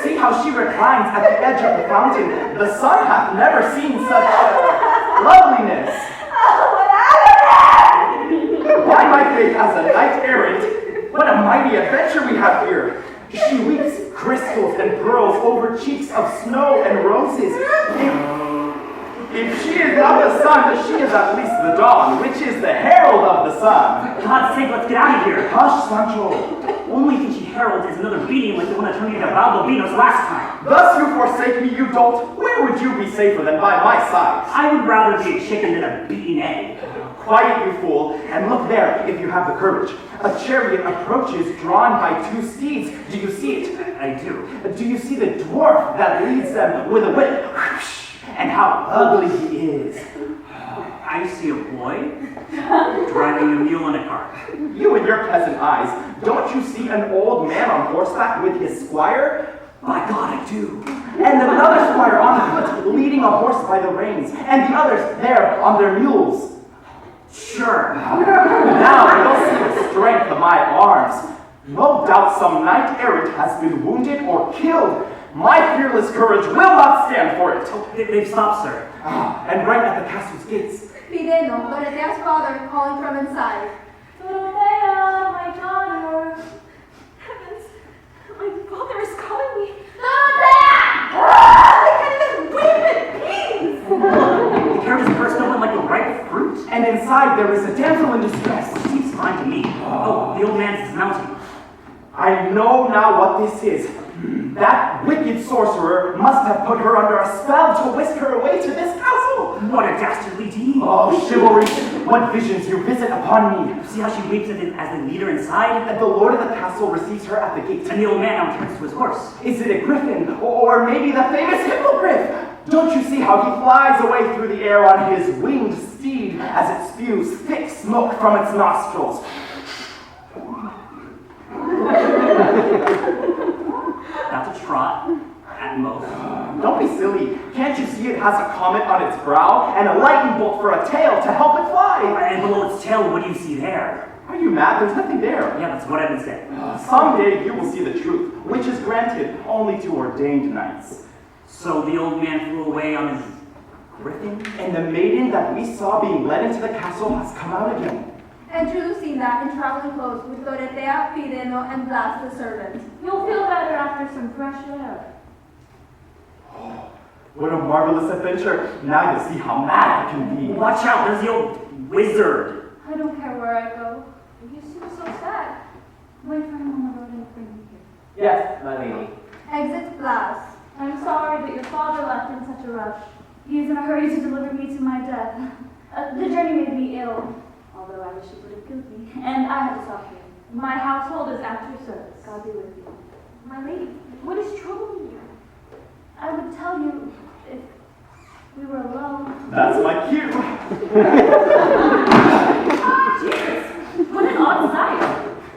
See how she reclines at the edge of the fountain. The sun hath never seen such loveliness. By my faith, as a knight errant, what a mighty adventure we have here. She weeps crystals and pearls over cheeks of snow and roses. If she is not the sun, she is at least the dawn, which is the herald of the sun. For God's sake, let's get out of here. Hush, Sancho. Only thing she heralds is another beating like the one that turned me into Valdovinos last time. Thus you forsake me, you dolt. Where would you be safer than by my side? I would rather be a chicken than a beaten egg. Quiet, you fool, and look there if you have the courage. A chariot approaches drawn by 2 steeds. Do you see it? I do. Do you see the dwarf that leads them with a whip? And how ugly he is. I see a boy driving a mule in a cart. You and your peasant eyes, don't you see an old man on horseback with his squire? By God, I do. And another squire on foot leading a horse by the reins, and the others there on their mules. Sure. Now you'll see the strength of my arms. No doubt some knight errant has been wounded or killed. My fearless courage will not stand for it. They've stopped, sir. And right at the castle's gates. Fideno, Dorothea's father, calling from inside. Dorothea, my daughter. Heavens, my father is calling me. Dorothea! I can't even weep in peace. The carriage is burst open like the ripe fruit. And inside there is a damsel in distress. Seems fine to me. Oh, the old man's dismounting. I know now what this is. That wicked sorcerer must have put her under a spell to whisk her away to this castle. What a dastardly deed. Oh, chivalry, what visions you visit upon me. See how she weeps as the leader inside? And the lord of the castle receives her at the gate. And the old man now turns to his horse. Is it a griffin? Or maybe the famous hippogriff? Don't you see how he flies away through the air on his winged steed as it spews thick smoke from its nostrils? That's a trot, at most. Don't be silly. Can't you see it has a comet on its brow and a lightning bolt for a tail to help it fly? And below its tail, what do you see there? Are you mad? There's nothing there. Yeah, that's what I've been saying. Someday you will see the truth, which is granted only to ordained knights. So the old man flew away on his griffin? And the maiden that we saw being led into the castle has come out again. Enter Lucina in traveling clothes with Dorothea, Fideno, and Blas the servant. You'll feel better after some fresh air. Oh, what a marvelous adventure. Now you'll see how mad I can be. Watch out, there's the old wizard. I don't care where I go. You seem so sad. Wait for him on the road and bring me here. Yes, my lady. Exit Blas. I'm sorry that your father left in such a rush. He is in a hurry to deliver me to my death. The journey made me ill, although I wish it would have killed me, and I had to stop here. My household is at your service. God be with you. My lady, what is troubling you? I would tell you if we were alone. That's my cue. Jesus, what an odd sight.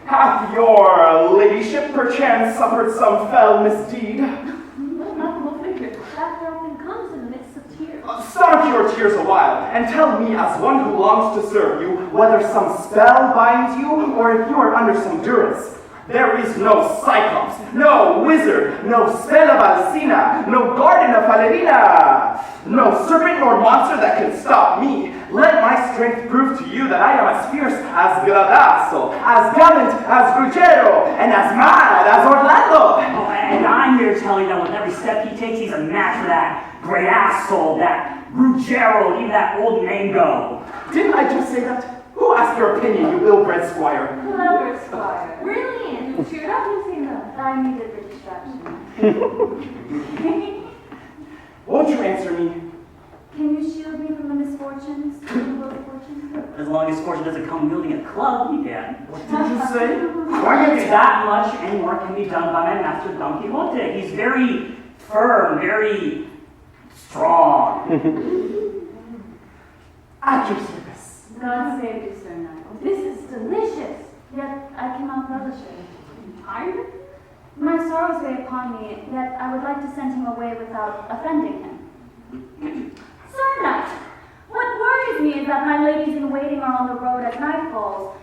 Hath your ladyship perchance suffered some fell misdeed? No laughable figure. Laughter often comes in the midst of tears. Staunch your tears a while, and tell me, as one who longs to serve you, whether some spell binds you, or if you are under some durance. There is no Cyclops, no wizard, no spell of Alcina, no garden of Falerina, no serpent nor monster that can stop me. Let my strength prove to you that I am as fierce as Gradasso, as gallant as Ruggiero, and as mad as Orlando. Oh, and I'm here to tell you that with every step he takes, he's a match for that great asshole, that Ruggiero, even that old Mango. Didn't I just say that? Who asked your opinion, you ill-bred squire? Clever squire. Brilliant. You cheered up, Lucina. I needed the distraction. Won't you answer me? Can you shield me from the misfortunes, evil fortunes? As long as Fortune doesn't come wielding a club, he can. What did you say? Quiet! That much and more can be done by my master Don Quixote. He's very firm, very strong. At your service. God save you, Sir Knight. This is delicious. yet I cannot relish it. Tired? My sorrows weigh upon me, yet I would like to send him away without offending him. Sir Knight, what worries me is that my ladies in waiting are on the road as night falls,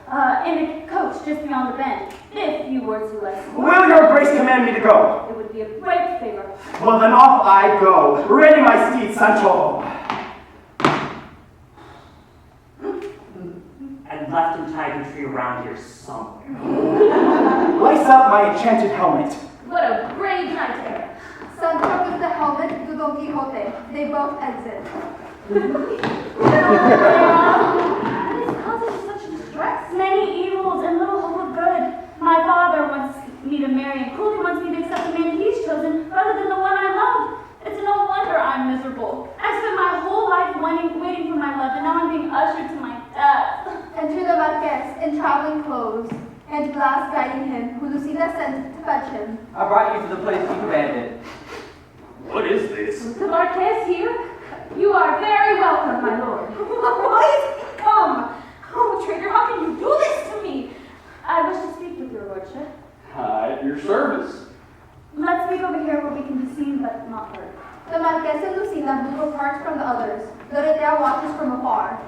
in a coach just beyond the bend. If you were to escort, Will your grace command me to go? it would be a great favor. Well, then off I go. Ready my steed, Sancho. And left him tied in a tree around here somewhere. Lace up my enchanted helmet. What a brave knight errant. Sancho gives the helmet to Don Quixote. They both exit. This causes such distress. Many evils and little hope of good. My father wants me to marry and cruelly wants me to accept the man he's chosen rather than the one I love. It's no wonder I'm miserable. I spent my whole life waiting for my love, and now I'm being ushered to my death. Enter the Marquez in traveling clothes, and Glass guiding him, who Lucina sent to fetch him. I brought you to the place you commanded. What is this? The Marquez here? You are very welcome, my lord. Why has he come? Oh, traitor, how can you do this to me? I wish to speak with your lordship. At your service. Let's speak over here where we can be seen but not heard. The Marquez and Lucina move apart from the others. Dorotea watches from afar.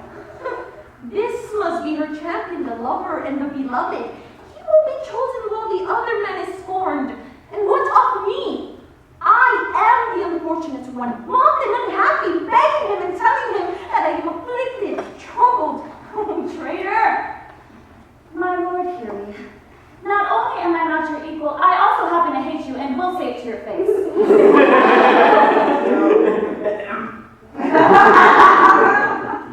This must be her champion, the lover and the beloved. He will be chosen while the other man is scorned. And what of me? I am the unfortunate one, mocked and unhappy, begging him and telling him that I am afflicted, troubled. Oh, traitor! My lord, hear me. Not only am I not your equal, I also happen to hate you and will say it to your face.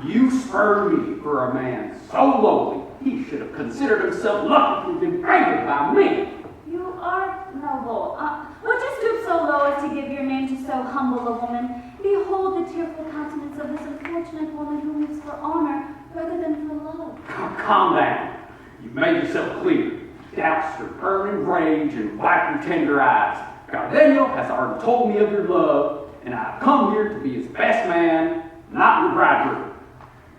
You spurn me for a man so lowly. He should have considered himself lucky to have been favored by me. You are noble. Would you stoop so low as to give your name to so humble a woman? Behold the tearful countenance of this unfortunate woman who lives for honor rather than for love. Calm down. You've made yourself clear. Douse your burning rage and wipe your tender eyes. Cardenio has already told me of your love, and I've come here to be his best man, not your bridegroom.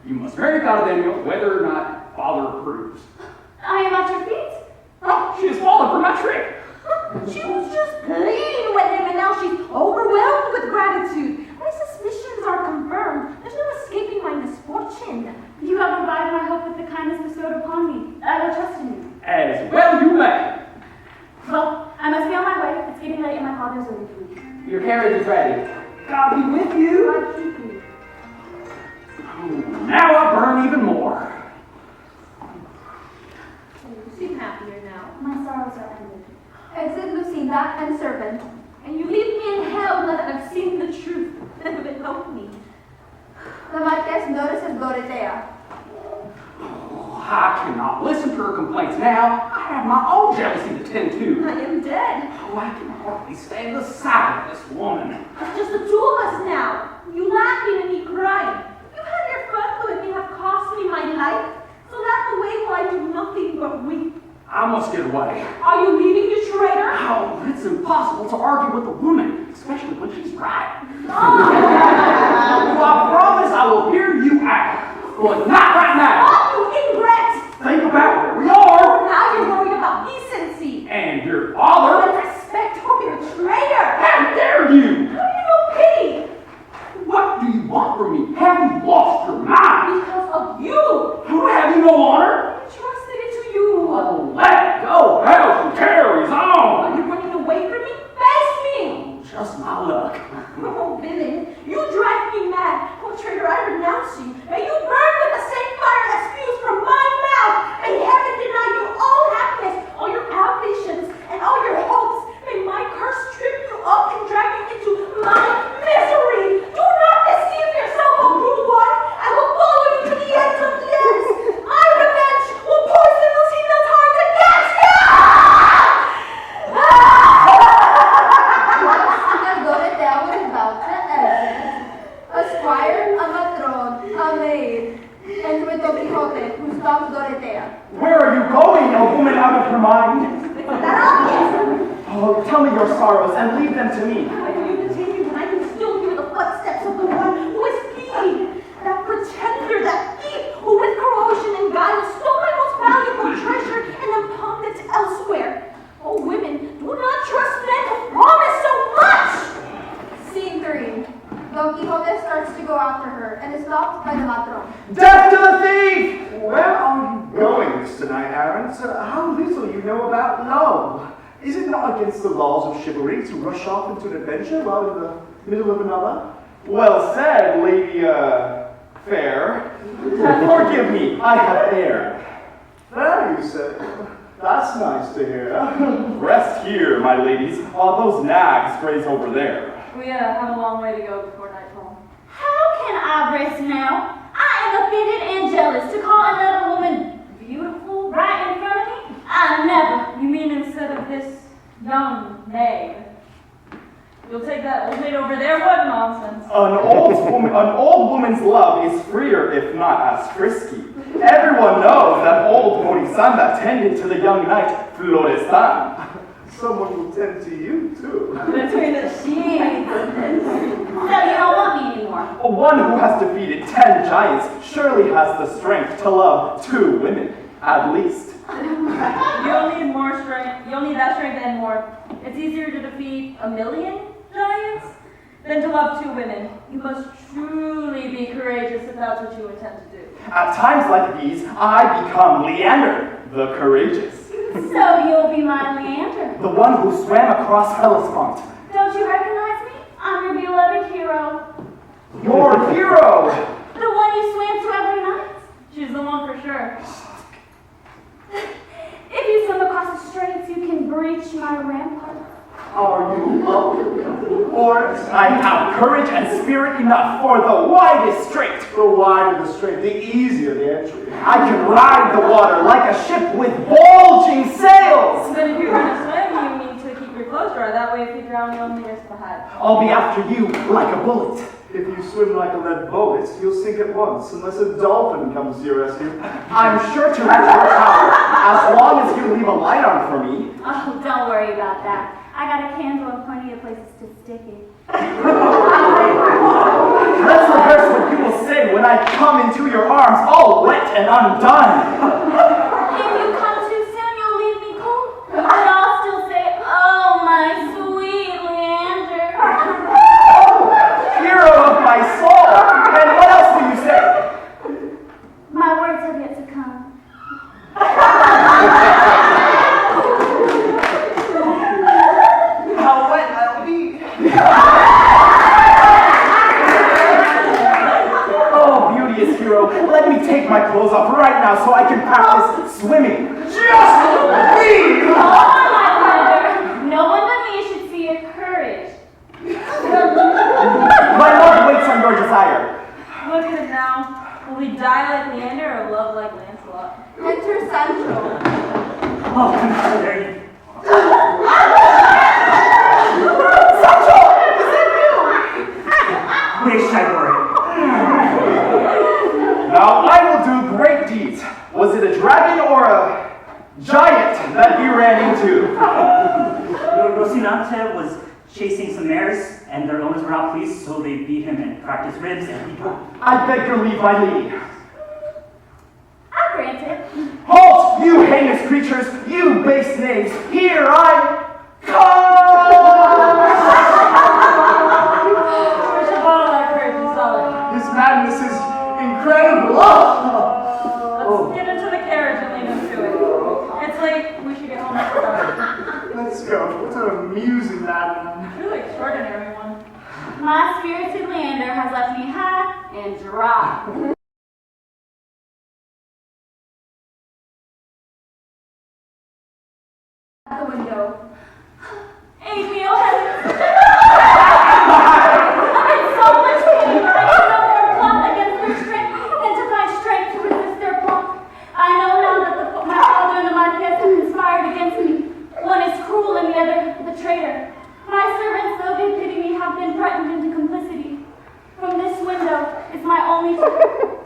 You must marry Cardenio whether or not father approves. I am at your feet. Oh, she has fallen for my trick. She was just pleading with him, and now she's overwhelmed with gratitude. My suspicions are confirmed. There's no escaping my misfortune. You have revived my hope with the kindness bestowed upon me. I will trust in you. As well you may. Well, I must be on my way. It's getting late and my father's waiting for me. Your carriage is ready. God be with you. God keep you. Now I burn even more. You seem happier now. My sorrows are ended. Exit Lucina and servant. And you leave me in hell now that I've seen the truth. Then will help me. The Marquez notices Dorotea. Oh, I cannot listen to her complaints now. I have my own jealousy to tend to. I am dead. Oh, I can hardly stand the sight of this woman. It's just the two of us now. You laughing and me crying. You had your fun, though it may have cost me my life. So laugh away while I do nothing but weep. I must get away. Are you leaving, you traitor? Oh, it's impossible to argue with a woman, especially when she's right. Oh. I promise I will hear you out, but not right now. Oh, you ingrate! Think about where we are. Now you're worried about decency. And your father. And respect for your traitor. How dare you? How do you know pity? What do you want from me? Have you lost your mind? Because of you. Who have you no honor? I trusted it to you. Oh, let go. Hell, she carries on. Are you running away from me? Face me. Just my luck. Oh, villain, you drive me mad. Oh, traitor, I renounce you. May you burn with the same fire that spews from my mouth. May heaven deny you all happiness, all your ambitions, and all your hopes. May my curse trip you up and drag you into my misery. Do not deceive yourself, O rude one. I will follow you to the ends of the ends. My revenge will poison Lucina's heart against you. As Dorotea was about to exit, a squire, a matron, a maid, enter with Don Quixote, who stops Dorotea. Where are you going, a woman out of her mind? Oh, tell me your sorrows and leave them to me. Why do you continue when I can still hear the footsteps of the one who is fleeing? That pretender, that thief, who with corrosion and guile stole my most valuable treasure and and is stopped by the matron. Death to the thief! Where are you going this tonight, Aaron? How little you know about love. Is it not against the laws of chivalry to rush off into an adventure while in the middle of another? Well said, Lady, Fair. Forgive me, I have erred. There, you say. That's nice to hear. Rest here, my ladies, while those nags graze over there. We have a long way to go before nightfall. How can I rest now? I am offended and jealous to call another woman beautiful right in front of me. I never. You mean instead of this young maid? You'll take that old maid over there? What nonsense. An old woman's love is freer, if not as frisky. Everyone knows that old Morisanda tended to the young knight Florestan. Someone will tend to you, too. Between the sheets. So you don't want me anymore? One who has defeated 10 giants surely has the strength to love 2 women, at least. You'll need more strength. You'll need that strength and more. It's easier to defeat 1,000,000 giants than to love 2 women. You must truly be courageous if that's what you intend to do. At times like these, I become Leander, the courageous. So you'll be my Leander. The one who swam across Hellespont. Don't you recognize me? I'm your beloved hero. Your hero! The one you swam to every night. She's the one for sure. If you swim across the straits, you can breach my rampart. Are you up? Or I have courage and spirit enough for the widest strait. The wider the strait, the easier the entry. I can ride the water like a ship with bulging sails. But if you're going to swim, you need to keep your clothes dry. That way, if you drown, you only risk the head. I'll be after you like a bullet. If you swim like a lead bullet, you'll sink at once, unless a dolphin comes to your rescue. I'm sure to reach your tower, as long as you leave a light on for me. Oh, don't worry about that. I got a candle and plenty of places to stick it. Let's rehearse what you will say when I come into your arms all wet and undone. If you come too soon, you'll leave me cold. But I'll still say, oh, my sweet Leander. Hero of my soul. And what else will you say? My words have yet to come. How wet I'll be. Oh, beauteous hero, let me take my clothes off right now so I can practice swimming. Just me! Oh, my brother. No one but me should see your courage. My love waits on your desire. Look at it now. Will we die like Leander or love like Lancelot? Enter Sancho. Oh, I'm sorry. Sancho! Is that Wish I were. Now I will do great deeds. Was it a dragon or a giant that you ran into? Rocinante was chasing some mares, and their owners were not pleased, so they beat him and cracked his ribs and people. I beg your leave, my lady. I grant it. Halt, you heinous creatures, you base knaves. Here I come! We should bottle that courage and sell it. His madness is incredible. Let's get into the carriage and leave him to it. It's late. We should get home after dark. Let's go. What an amusing madman. Really extraordinary one. My spirited Leander has left me high and dry. At the window. Aid me, oh heavens! I'm in so much pain, I can no more plot against their strength than to find strength to resist their plot. I know now that my father and the Marquess have conspired against me. One is cruel and the other the traitor. My servants, though they pity me, have been threatened into complicity. From this window is my only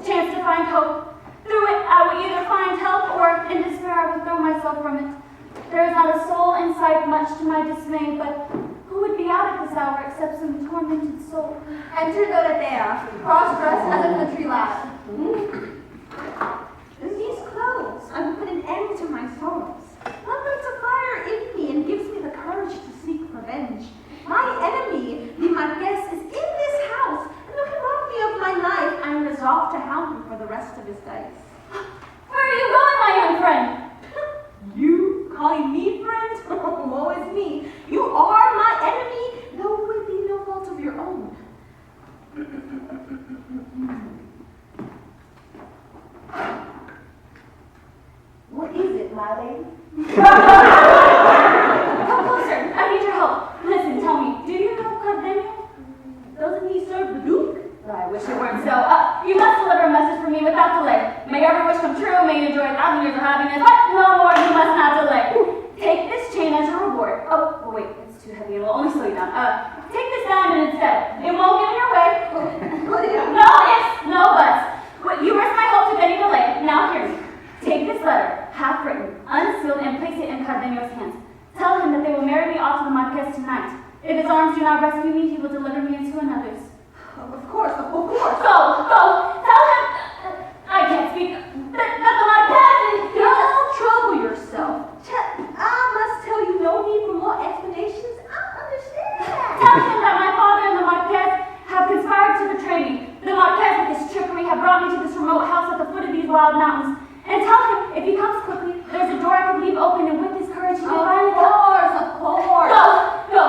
chance to find hope. Through it, I will either find help or, in despair, I will throw myself from it. There is not a soul in sight, much to my dismay, but who would be out at this hour except some tormented soul? Enter Dorothea, cross-dressed as a country lad. These clothes have put an end to my sorrows. Love lights a fire in me and gives me the courage to seek revenge. My enemy, the Marquess, is in this house, and though he robbed me of my life, I come true, may you enjoy 1,000 years of happiness, but no more, you must not delay. Take this chain as your reward. Oh, wait, it's too heavy, it will only slow you down. Take this diamond instead. It won't get in your way. No ifs, no buts. You risk my hope with any delay. Now hear me. Take this letter, half written, unsealed, and place it in Cardenio's hands. Tell him that they will marry me off to the Marquez tonight. If his arms do not rescue me, he will deliver me into another's. Of course. Go! Tell him! I can't speak. That the Marquez is... Don't trouble yourself. I must tell you, no need for more explanations. I understand. Tell him that my father and the Marquez have conspired to betray me. The Marquez, with his trickery, have brought me to this remote house at the foot of these wild mountains. And tell him, if he comes quickly, there's a door I can leave open, and with his courage, he can finally come. Of course. Go!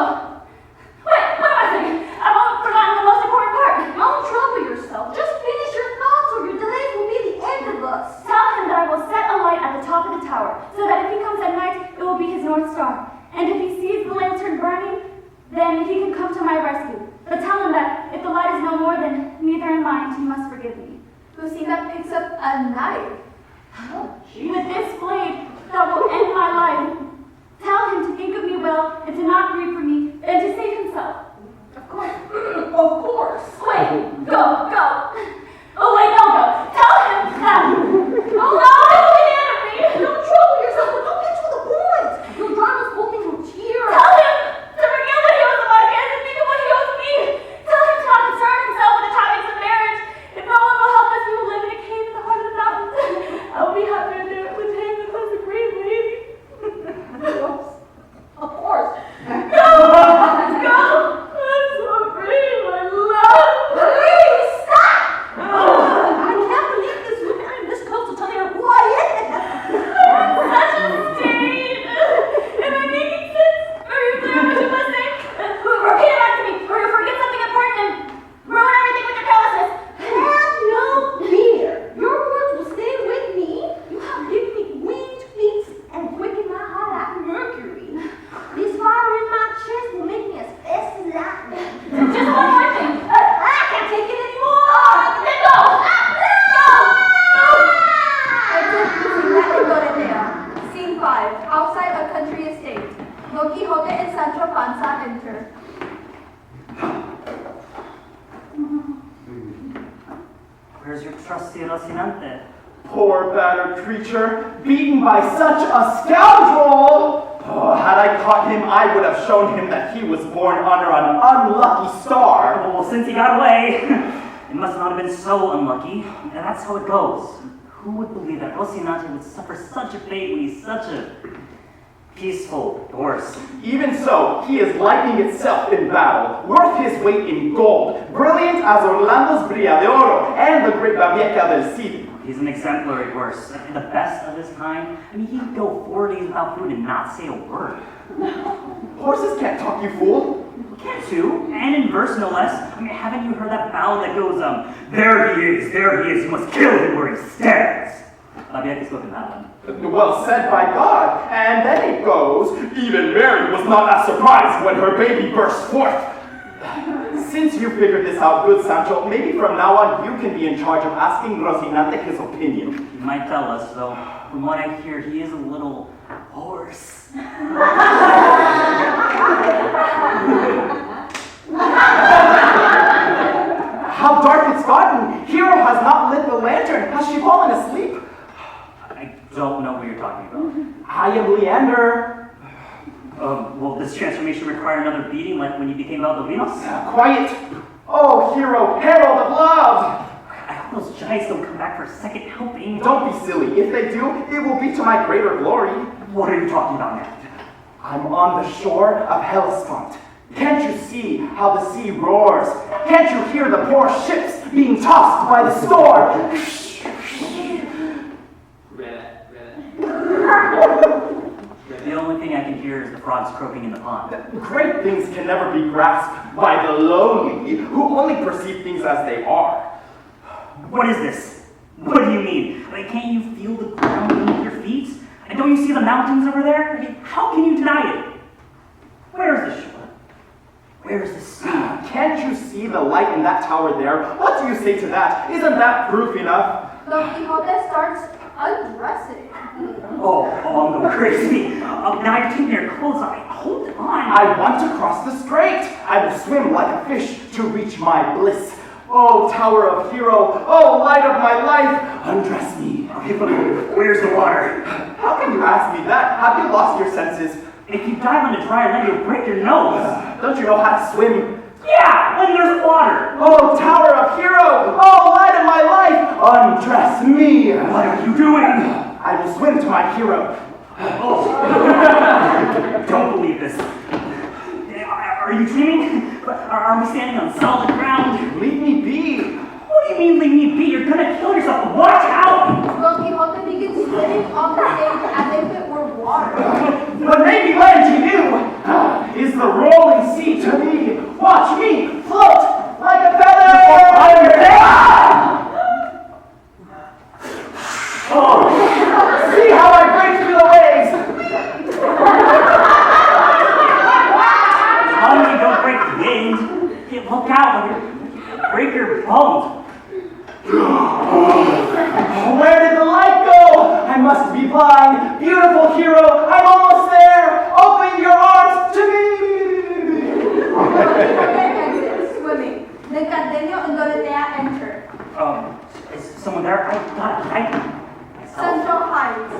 Wait, what am I saying? I've forgotten the most important part. Don't trouble yourself. Just finish your thoughts or your delays will be the end of us. Tell him that I will set a light at the top of the tower, so that if he comes at night, it will be his North Star. And if he sees the lantern burning, then he can come to my rescue. But tell him that if the light is no more, then neither in mind, he must forgive me. Lucina picks up a knife. With this blade that will end my life, tell him to think of me well and to not grieve for me, and to save himself. Of course. Wait, go. Oh wait, don't go. Tell him that. Oh no, he's the enemy. Don't trouble yourself, but don't get to the point. Your drama's pulling through tears. Tell him to forget what he owes the Marquez and think of what he owes me. Tell him to not concern himself with the topics of marriage. If no one will help us, we will live in a cave in the heart of the mountains. I will be happy to do it with him and with the great lady. Of course. Go! I'm so afraid, my love. Please stop! I can't believe this woman. I'm this close to telling her who I am. Such a state. Am I making sense? Are you clear what you must say? Repeat it back to me, or you forget something important and ruin everything with your carelessness. Have no fear. Your words will stay with me. You have given me winged feet and quickened my heart like mercury. This fire in my chest will make me as fast as lightning. Just one more thing. I can't take it anymore. Then go! Scene 5. Outside a country estate. Don Quixote and Sancho Panza enter. Where's your trusty Rocinante? Poor battered creature, beaten by such a scoundrel! Oh, had I caught him, I would have shown him that he was born under an unlucky star. Well, since he got away, it must not have been so unlucky. And that's how it goes. Who would believe that Rocinante would suffer such a fate when he's such a peaceful horse? Even so, he is lightning itself in battle, worth his weight in gold, brilliant as Orlando's Brilla de Oro and the great Babieca del Cid. He's an exemplary horse, the best of his kind. I mean, he could go 4 days without food and not say a word. Horses can't talk, you fool. Can't you? And in verse, no less. I mean, haven't you heard that ballad that goes, there he is, you must kill him where he stands? Babieca's spoken that one. Well said by God. And then it goes, even Mary was not as surprised when her baby burst forth. Since you figured this out, good Sancho, maybe from now on you can be in charge of asking Rocinante his opinion. He might tell us, though. From what I hear, he is a little hoarse. How dark it's gotten! Hero has not lit the lantern. Has she fallen asleep? I don't know what you're talking about. I am Leander. Will this transformation require another beating like when you became Valdovinos? Quiet! Oh, hero, herald of love! I hope those giants don't come back for a second helping. Don't be silly. If they do, it will be to my greater glory. What are you talking about now? I'm on the shore of Hellespont. Can't you see how the sea roars? Can't you hear the poor ships being tossed by the storm? The only thing I can hear is the frogs croaking in the pond. Great things can never be grasped by the lonely, who only perceive things as they are. What is this? What do you mean? I mean, can't you feel the ground beneath your feet? And don't you see the mountains over there? I mean, how can you deny it? Where's the shore? Where's the sea? Can't you see the light in that tower there? What do you say to that? Isn't that proof enough? Don Quixote starts undressing. Oh, I'm going crazy. Now you're taking your clothes off. Hold on. I want to cross the strait. I will swim like a fish to reach my bliss. Oh, tower of hero, oh, light of my life, undress me. Okay, but where's the water? How can you ask me that? Have you lost your senses? If you dive on the dry land, you'll break your nose. Don't you know how to swim? Yeah, when there's water. Oh, tower of hero, oh, light of my life, undress me. What are you doing? I will swim to my hero. Oh. Don't believe this. Are you dreaming? Are we standing on solid ground? Leave me be. What do you mean leave me be? You're gonna kill yourself. Watch out! Don Quixote begins swimming on the stage as if it were water. What made me land to you is the rolling sea to me. Watch me float like a feather. Oh, see how I break through the waves. Lonnie, don't break the wind. Hey, look out, you break your bones. Where did the light go? I must be blind. Beautiful hero, I'm almost there. Open your arms to me. Exits, swimming. Then Cardenio and Dorotea enter. Is someone there? I gotta hide myself. Sancho hides.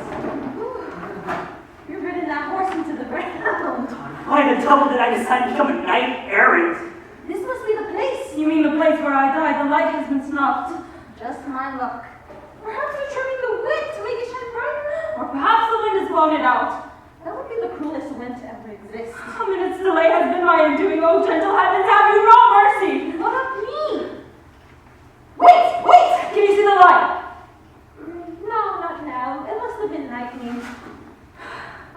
You've ridden that horse into the ground. Why the devil did I decide to become a knight errant? This must be the place. You mean the place where I died? The light has been snuffed. Just my luck. Perhaps you're trimming the wick to make it shine brighter. Or perhaps the wind has blown it out. That would be the cruelest wind to ever exist. A minute's delay has been my undoing. Oh, gentle heavens, have you no mercy? What of me? Wait! Can you see the light? No, not now. It must have been lightning.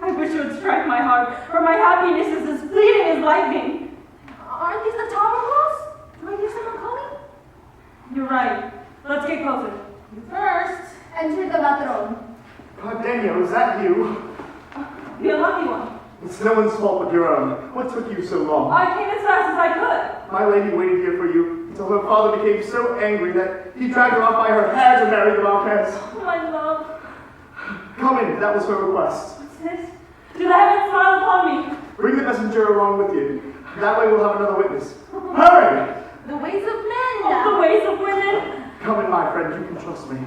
I wish it would strike my heart, for my happiness is as fleeting as lightning. Aren't these the tower walls? Do I hear someone calling? You're right. Let's get closer. First, Enter the matron. Cardenio, is that you? The unlucky one. It's no one's fault but your own. What took you so long? I came as fast as I could. My lady waited here for you until her father became so angry that he dragged her off by her hair to marry the Marquez. My love. Come in, that was her request. What's this? Do the heavens smile upon me? Bring the messenger along with you. That way we'll have another witness. Hurry! the ways of men. The ways of women. Come in, my friend, you can trust me.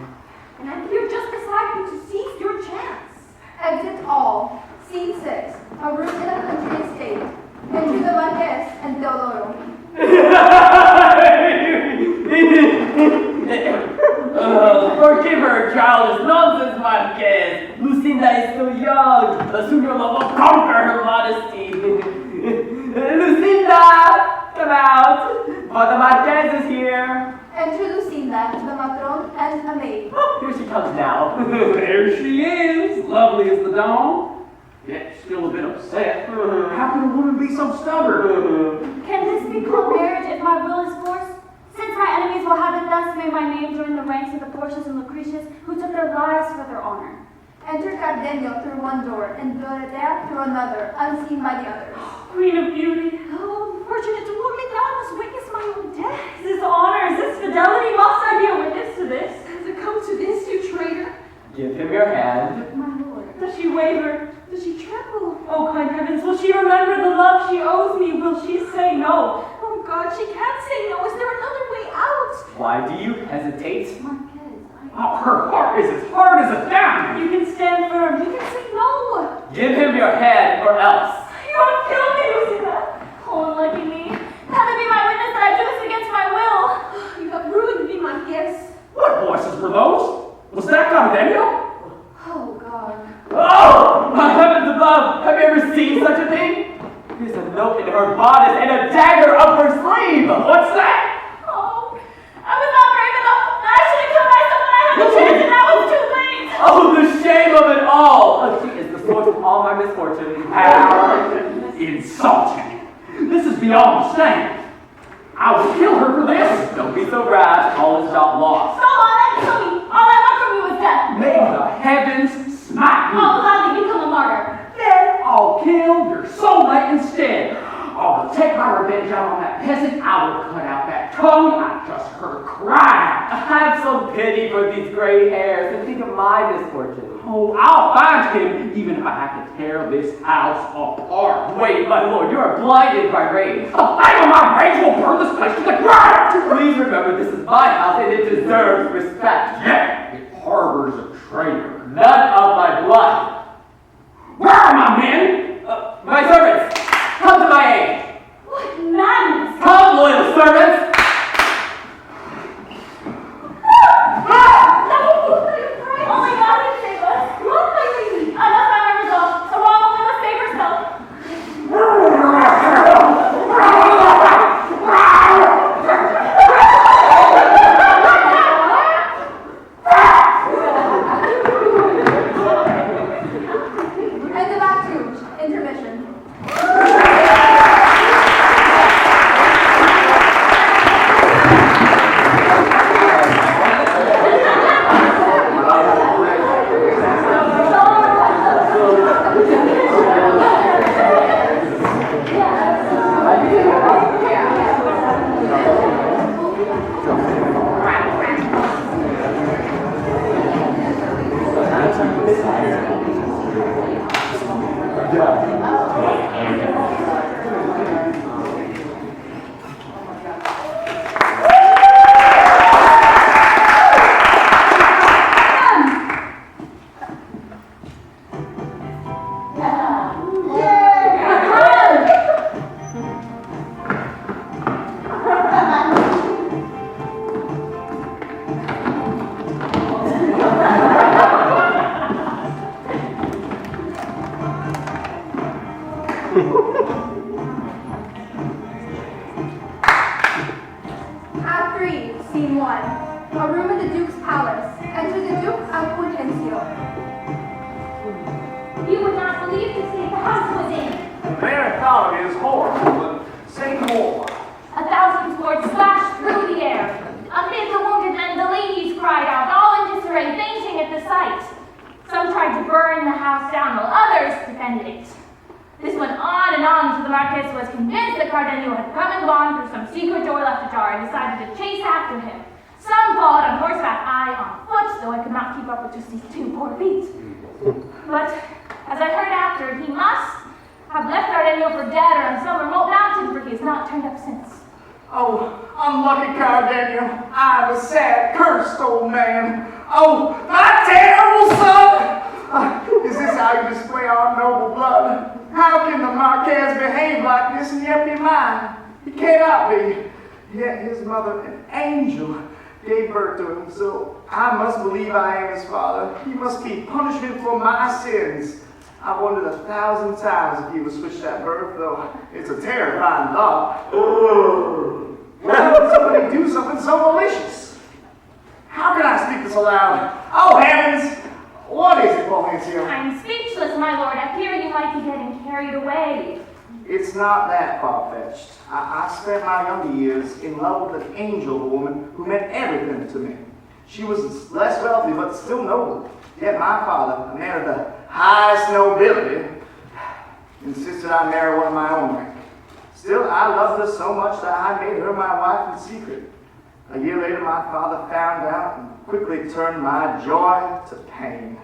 And I'm here just beside you to seize your chance. Exit all. Scene 6. A room in a country estate. Enter the Vargas and Teodoro. Forgive her, childish nonsense, Marquez. Lucinda is so young. Soon your love will conquer her modesty. Lucinda, come out. Father Marquez is here. Enter Lucinda, the matron, and a maid. Oh, here she comes now. There she is, lovely as the dawn. Yet still a bit upset. How can a woman be so stubborn? Can this be called marriage if my will is forced? Since my enemies will have it thus, may my name join the ranks of the Portias and Lucretias who took their lives for their honor. Enter Cardenio through one door, and Dorotea through another, unseen by the others. Queen of beauty. Oh, unfortunate woman, thou must witness my own death. Is this honor? Is this fidelity? Must I be a witness to this? Has it come to this, you traitor? Give him your hand. My lord. Does she waver? Does she tremble? Oh, kind heavens, will she remember the love she owes me? Will she say no? Oh God, she can't say no. Is there another way out? Why do you hesitate? Marquez, Oh, her heart is as hard as a diamond. You can stand firm. You can say no. Give him your hand or else. You won't kill me, Lucinda. Oh, unlucky me. Have it be my witness that I do this against my will. You have ruined me, Marquez. What voices were those? Was that Cardenio? Oh God. Oh, my heavens above! Have you ever seen such a thing? There's a note in her bodice and a dagger up her sleeve. What's that? Oh, I was not brave enough. I should have killed myself when I had the chance and now it's too late. Oh, the shame of it all! She is the source of all my misfortune. How insulting. This is beyond stand. I will kill her for this. Don't be so rash. All is not lost. So on, then kill me. All I want from you is death. May the heavens smite you. I'll gladly become a martyr. Then I'll kill your soulmate instead. I'll take my our revenge out on that peasant, I will cut out that tongue I just heard cry. Have some pity for these gray hairs and think of my misfortune. Oh, I'll find him, even if I have to tear this house apart. Wait, my lord, you are blinded by rage. The flame of my rage will burn this place to the ground! Please remember this is my house and it deserves respect. Yet, it harbors a traitor. None of my blood. Where are my men? My servants, come to my aid. What madness! Come, loyal servants. Only God can save us. Look, my lady. Enough on our resolve. A wrong woman must save herself. End of Act 2. Intermission. Act 3, Scene 1. A room in the Duke's palace. Enter the Duke and Hortensio. You would not believe the state the house was in. The very thought of it is horrible, but say more. 1,000 swords slashed through the air. Amid the wounded men, the ladies cried out, all in disarray, fainting at the sight. Some tried to burn the house down, while others defended it. This went on until the Marquess was convinced that Cardenio had come and gone through some secret door left ajar and decided to chase after him. Some followed on horseback, I on foot, though I could not keep up with just these 2 poor feet. But, as I heard after, he must have left Cardenio for dead or on some remote mountain, for he has not turned up since. Oh, unlucky Cardenio. I'm a sad, cursed old man. Oh, my terrible son! Is this how you display our noble blood? How can the Marquez behave like this and yet be mine? He cannot be. Yet his mother, an angel, gave birth to him, so I must believe I am his father. He must be punishment for my sins. I've wondered 1,000 times if he was switched at birth, though it's a terrifying thought. Why would somebody do something so malicious? How can I speak this aloud? Oh, heavens! What is it, Fulgencio? I'm speechless, my lord. I fear you might be getting carried away. It's not that far-fetched. I spent my younger years in love with an angel woman who meant everything to me. She was less wealthy, but still noble. Yet my father, a man of the highest nobility, insisted I marry one of my own rank. Still, I loved her so much that I made her my wife in secret. A year later, my father found out and quickly turned my joy to pain.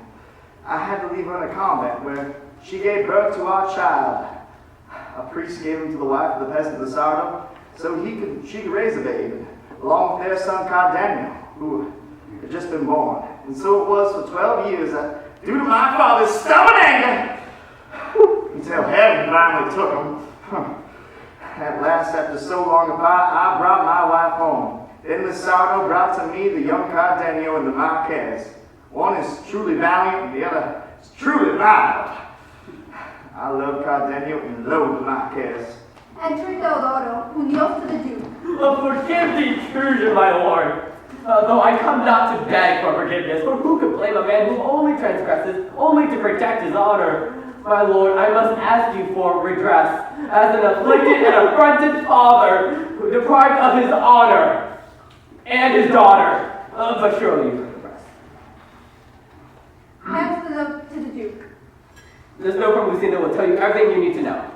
I had to leave her in a convent where she gave birth to our child. A priest gave him to the wife of the peasant Lizardo so she could raise the babe, along with their son Cardenio, who had just been born. And so it was for 12 years that, due to my father's stubborn anger, until heaven finally took him. At last, after so long apart, I brought my wife home. Then Lizardo brought to me the young Cardenio and the Marquez. One is truly valiant, and the other is truly vile. I love Cardenio and loathe the Marquez. Enter Teodoro, who kneels to the Duke. Forgive the intrusion, my lord. Though I come not to beg for forgiveness, for who could blame a man who only transgresses, only to protect his honor? My lord, I must ask you for redress, as an afflicted and affronted father who deprived of his honor and his daughter. But surely you can rest. Hands to the Duke. There's no problem, Lucinda will tell you everything you need to know.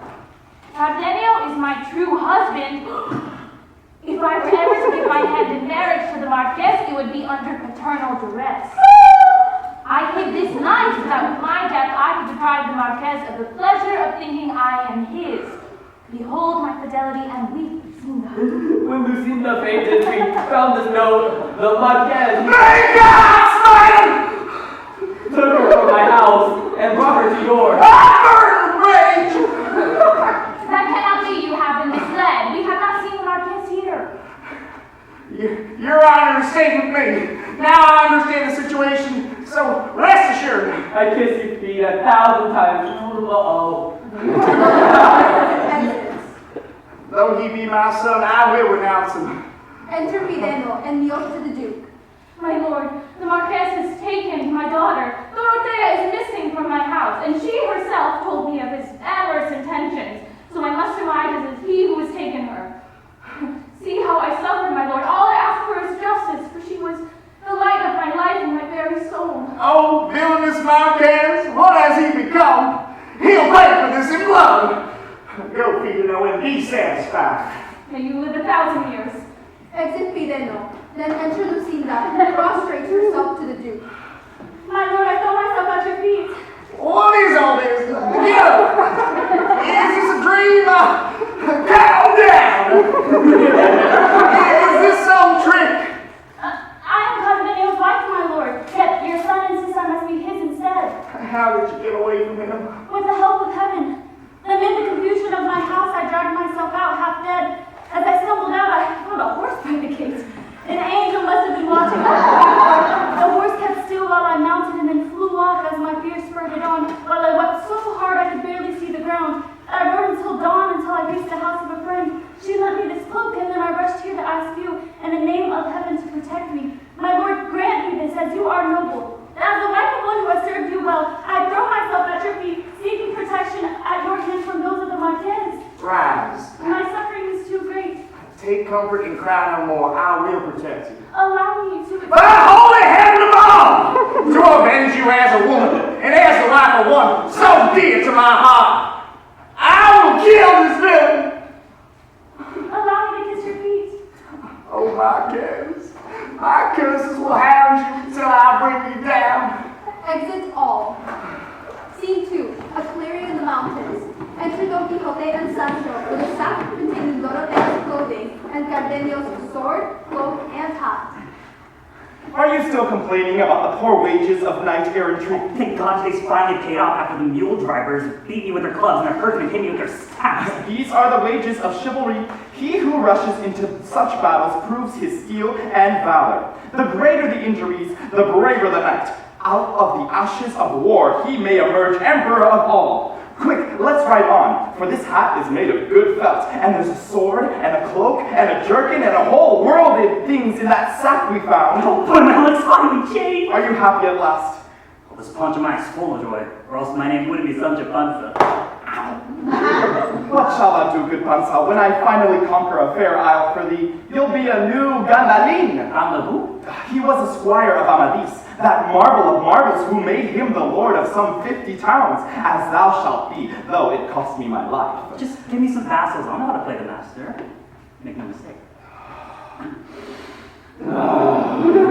Cardenio is my true husband. If I were ever to give my hand in marriage to the Marquess, it would be under paternal duress. I hid this night so that with my death I could deprive the Marquess of the pleasure of thinking I am his. Behold my fidelity and weep, Lucinda. When Lucinda fainted, we found this note. The Marquez took her from my house and brought her to yours. That cannot be. You have been misled. We have not seen the Marquess here. Your Honor is safe with me. Now I understand the situation, so rest assured. I kiss your feet 1,000 times. Uh-oh. Though he be my son, I will renounce him. Enter Videno and kneel to the Duke. My lord, the Marquess has taken my daughter. Dorothea is missing from my house, and she herself told me of his amorous intentions, so I must surmise it is he who has taken her. See how I suffered, my lord. All I ask for is justice, for she was the light of my life and my very soul. Oh, villainous Marquez, what has he become? He'll pay for this in blood. Go, Videno, and be satisfied. May you live 1,000 years. Exit Videno, then enter Lucinda and prostrates herself to the Duke. My lord, I throw myself at your feet. What is all this? Get up! Is this a dream? Calm down! Is this some trick? I am Cosmenio's wife, my lord, yet your son insists I must be his instead. How did you get away from him? With the help of heaven. Amid the confusion of my house, I dragged myself out half dead. As I stumbled out, I found a horse by the gate. An angel must have been watching me. The horse kept still while I mounted and then flew off as my fear spurted on, while I wept so hard I could barely see the ground. I rode until dawn until I reached the house of a friend. She lent me this cloak, and then I rushed here to ask you, in the name of heaven, to protect me. My lord, grant me this, as you are noble. As the wife of one who has served you well, I throw myself at your feet, seeking protection at your hands from those of the Marquez. Rise. My suffering is too great. Take comfort and cry no more. I will protect you. Allow me to... By the holy heaven above! To avenge you as a woman, and as the life of one so dear to my heart. I will kill this villain. Allow me to kiss your feet. Oh, Marquez. My curses will hound you until I bring you down. Exit all. Scene 2, a clearing in the mountains. Enter Don Quixote and Sancho with a sack containing Dorothea's clothing and Cardenio's sword, cloak, and hat. Are you still complaining about the poor wages of knight errantry? Thank God today's finally paid off after the mule drivers beat me with their clubs and their herdsmen hit me with their staffs. These are the wages of chivalry. He who rushes into such battles proves his skill and valor. The greater the injuries, the braver the knight. Out of the ashes of war, he may emerge emperor of all. Quick, let's ride on, for this hat is made of good felt, and there's a sword, and a cloak, and a jerkin, and a whole world of things in that sack we found. Oh, boy, my legs finally changed. Are you happy at last? Well, this punch of mine is full of joy, or else my name wouldn't be Sancho Panza. What shall I do, good Panza, when I finally conquer a fair isle for thee? You'll be a new Gandalin. Ganda who? He was a squire of Amadis, that marvel of marvels who made him the lord of some 50 towns, as thou shalt be, though it cost me my life. Just give me some vassals. I know how to play the master. Make no mistake.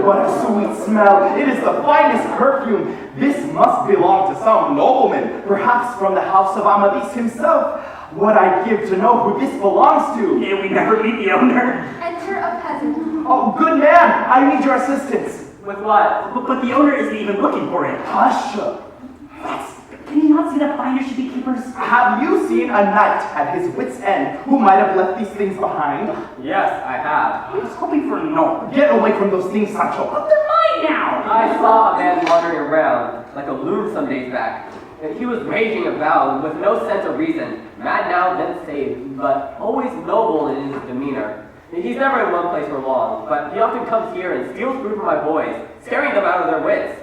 What a sweet smell. It is the finest perfume. This must belong to some nobleman, perhaps from the house of Amadis himself. What I'd give to know who this belongs to. Yeah, we never meet the owner. Enter a peasant. Oh, good man, I need your assistance. With what? But the owner isn't even looking for it. Hush. Can you not see that binders should be keepers? Have you seen a knight at his wit's end who might have left these things behind? Yes, I have. I was hoping for no. Get away from those things, Sancho. But they're mine now. I saw a man wandering around like a loon some days back. He was raging about with no sense of reason, mad now then saved, but always noble in his demeanor. He's never in one place for long, but he often comes here and steals food from my boys, scaring them out of their wits.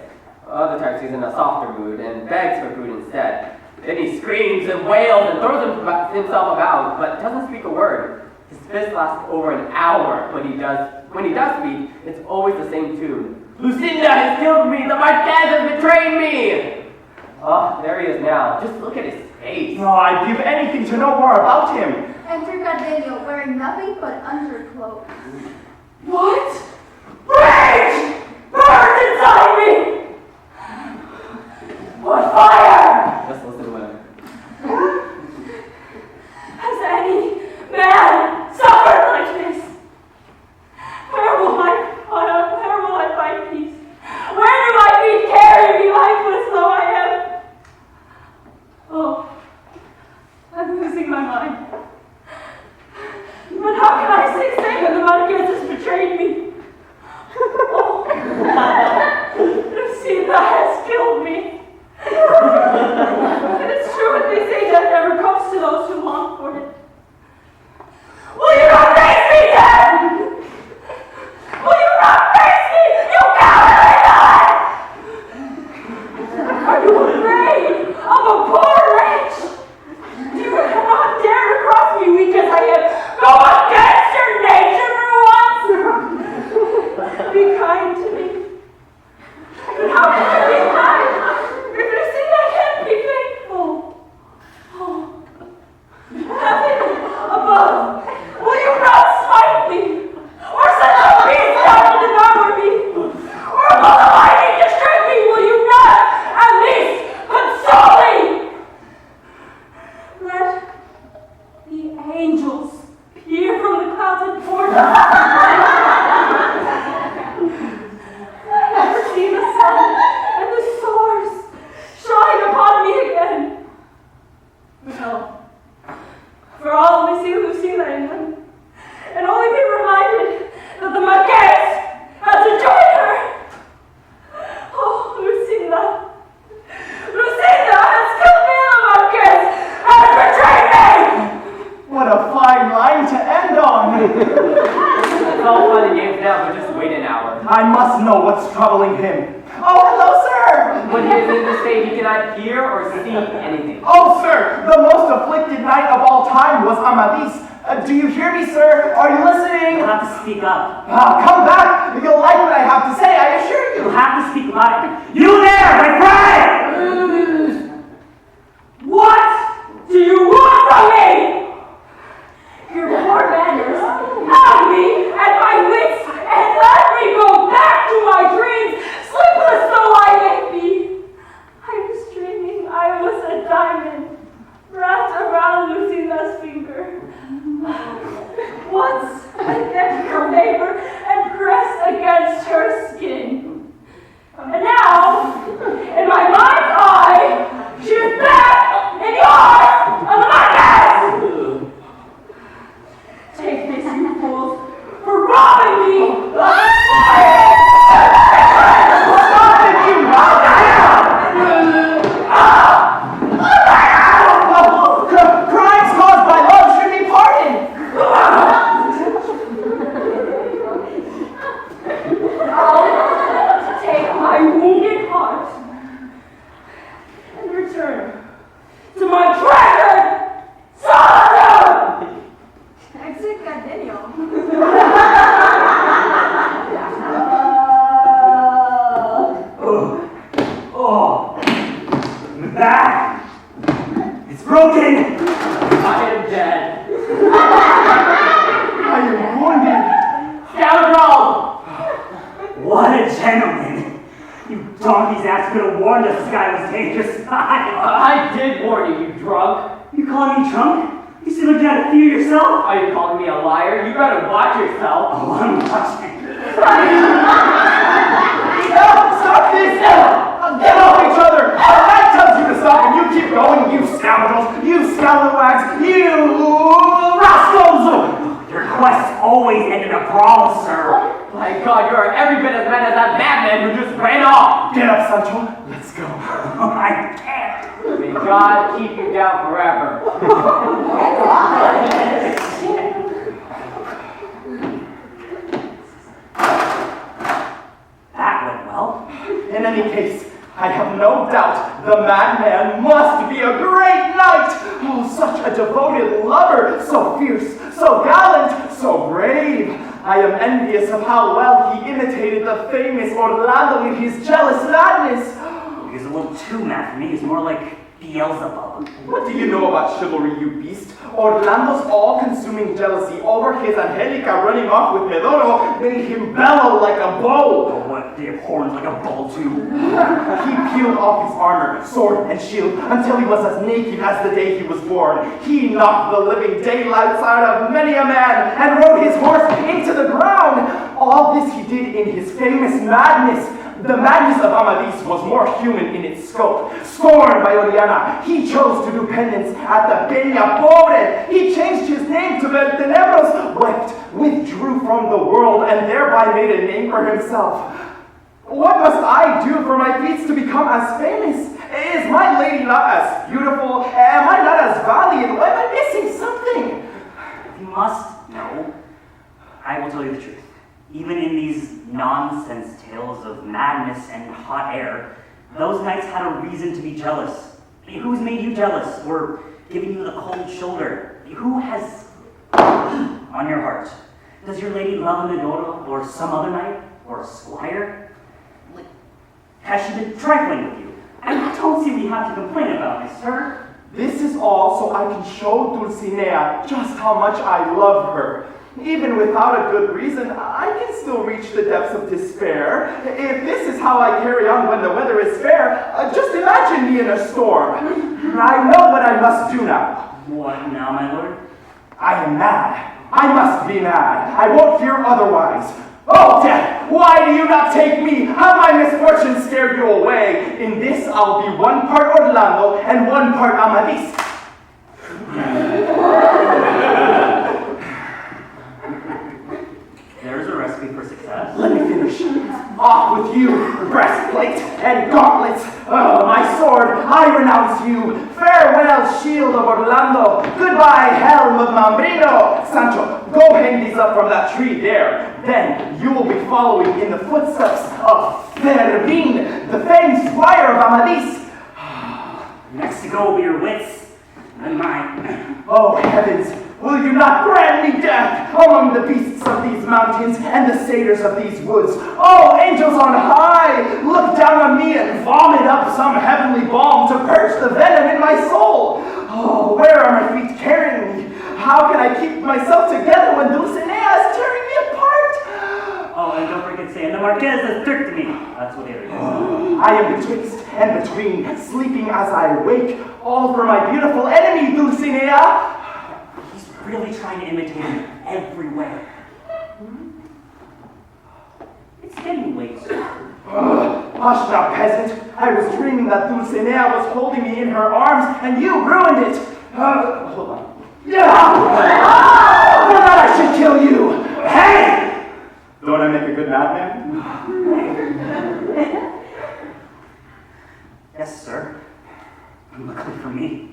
Other times he's in a softer mood and begs for food instead. Then he screams and wails and throws himself about, but doesn't speak a word. His fist lasts over an hour. When he does speak, it's always the same tune. Lucinda has killed me! The Marquez has betrayed me! Oh, there he is now. Just look at his face. Oh, I'd give anything to know more about him. Enter nothing but underclothes. What? Rage! Burns inside me! What fire? Let's listen to him. Has any man suffered like this? Where will I find peace? Where do my feet carry me lifeless though I am? Oh, I'm losing my mind. But how can I stay safe when the Marquez has betrayed me? Oh, Lucina has killed me. And it's true what they say, death never comes to those who long for it. Will you not face me, death? Will you not face me, you cowardly villain? Are you afraid of a poor wretch? You cannot dare to cross me weak as I am. Go against your nature for once. Be kind to me. But how can I be kind if you see I can't be faithful? Oh, heaven above, will you not smite me? Or send a beast down to devour me? Or will the lightning destroy me? Will you not at least console me? Let the angels peer from the clouds and pour never see the sun and the stars shine upon me again. No. For all we see Lucina in them, and only be reminded that the Marquez has enjoyed her. Oh, Lucina. Lucina has killed me, the Marquez has betrayed me! What a fine line to end on! It's all fun and games now, but just wait an hour. I must know what's troubling him. Oh, hello, sir! When he is in the state, he cannot hear or see anything. Oh, sir! The most afflicted knight of all time was Amadis. Do you hear me, sir? Are you listening? You'll have to speak up. Come back! You'll like what I have to say, I assure you! You'll have to speak louder. You there, my friend! What do you want from me? Your poor manners have me at my wits and let me go back to my dreams, sleepless though I may be. I was dreaming I was a diamond wrapped around Lucina's finger. Once I begged her favor and pressed against her skin. And now, in my mind's eye, she is back in yours of the Marquez! Take this, you fools, for robbing me! Crimes caused by love should be pardoned! I'll take my wounded heart and return to my treasured solitude! Exit Gardenium. Oh, I'm back. It's broken. I am dead. I am wounded! Scoundrel! What a gentleman. You donkey's ass could have warned us this guy was dangerous. I did warn you, you drunk. You calling me drunk? You still looking at a few yourself? Are you calling me a liar? You better watch yourself. Oh, I'm watching. Stop this! Get off each other! I tells you to stop and you keep going, you scoundrels! You scalawags! You rascals! Your quests always end in a brawl, sir. My God, you are every bit as mad as that madman who just ran off. Get up, Sancho. Let's go. I can't. May God keep you down forever. That went well. In any case, I have no doubt the madman must be a great knight. Oh, such a devoted lover, so fierce, so gallant, so brave. I am envious of how well he imitated the famous Orlando in his jealous madness. He's a little too mad for me. He's more like Beelzebub. What do you know about chivalry, you beast? Orlando's all-consuming jealousy over his Angelica running off with Medoro made him bellow like a bull. Oh, what? They have horns like a bull, too. He peeled off his armor, sword, and shield until he was as naked as the day he was born. He knocked the living daylights out of many a man and rode his horse into the ground. All this he did in his famous madness. The madness of Amadis was more human in its scope. Scorned by Oriana, he chose to do penance at the Peña Pobre. He changed his name to Beltenebros, wept, withdrew from the world, and thereby made a name for himself. What must I do for my feats to become as famous? Is my lady not as beautiful? Am I not as valiant? Am I missing something? You must know. I will tell you the truth. Even in these nonsense tales of madness and hot air, those knights had a reason to be jealous. Who's made you jealous or given you the cold shoulder? Who has on your heart? Does your lady love Medoro or some other knight or a squire? Has she been trifling with you? I don't see what you have to complain about, my sir. This is all so I can show Dulcinea just how much I love her. Even without a good reason, I can still reach the depths of despair. If this is how I carry on when the weather is fair, just imagine me in a storm. I know what I must do now. What now, my lord? I am mad. I must be mad. I won't hear otherwise. Oh, death, why do you not take me? Have my misfortune scared you away? In this, I'll be one part Orlando and one part Amadis. There's a recipe for success. Let me finish. Off with you, breastplate and gauntlets. Oh, my sword, I renounce you. Farewell, shield of Orlando. Goodbye, helm of Mambrino. Sancho, go hang these up from that tree there. Then you will be following in the footsteps of Fermin, the famed squire of Amadis. Next to go will be your wits and mine. Oh, heavens. Will you not grant me death among the beasts of these mountains and the satyrs of these woods? Oh, angels on high, look down on me and vomit up some heavenly balm to purge the venom in my soul. Oh, where are my feet carrying me? How can I keep myself together when Dulcinea is tearing me apart? Oh, and don't forget saying the Marquez has tricked me. That's what it is. I am betwixt and between, sleeping as I wake, all for my beautiful enemy, Dulcinea. Really trying to imitate him everywhere. It's getting late, sir. Hush now, peasant. I was dreaming that Dulcinea was holding me in her arms, and you ruined it. Hold on. For that I should kill you. Hey! Don't I make a good madman? Yes, sir. Luckily for me.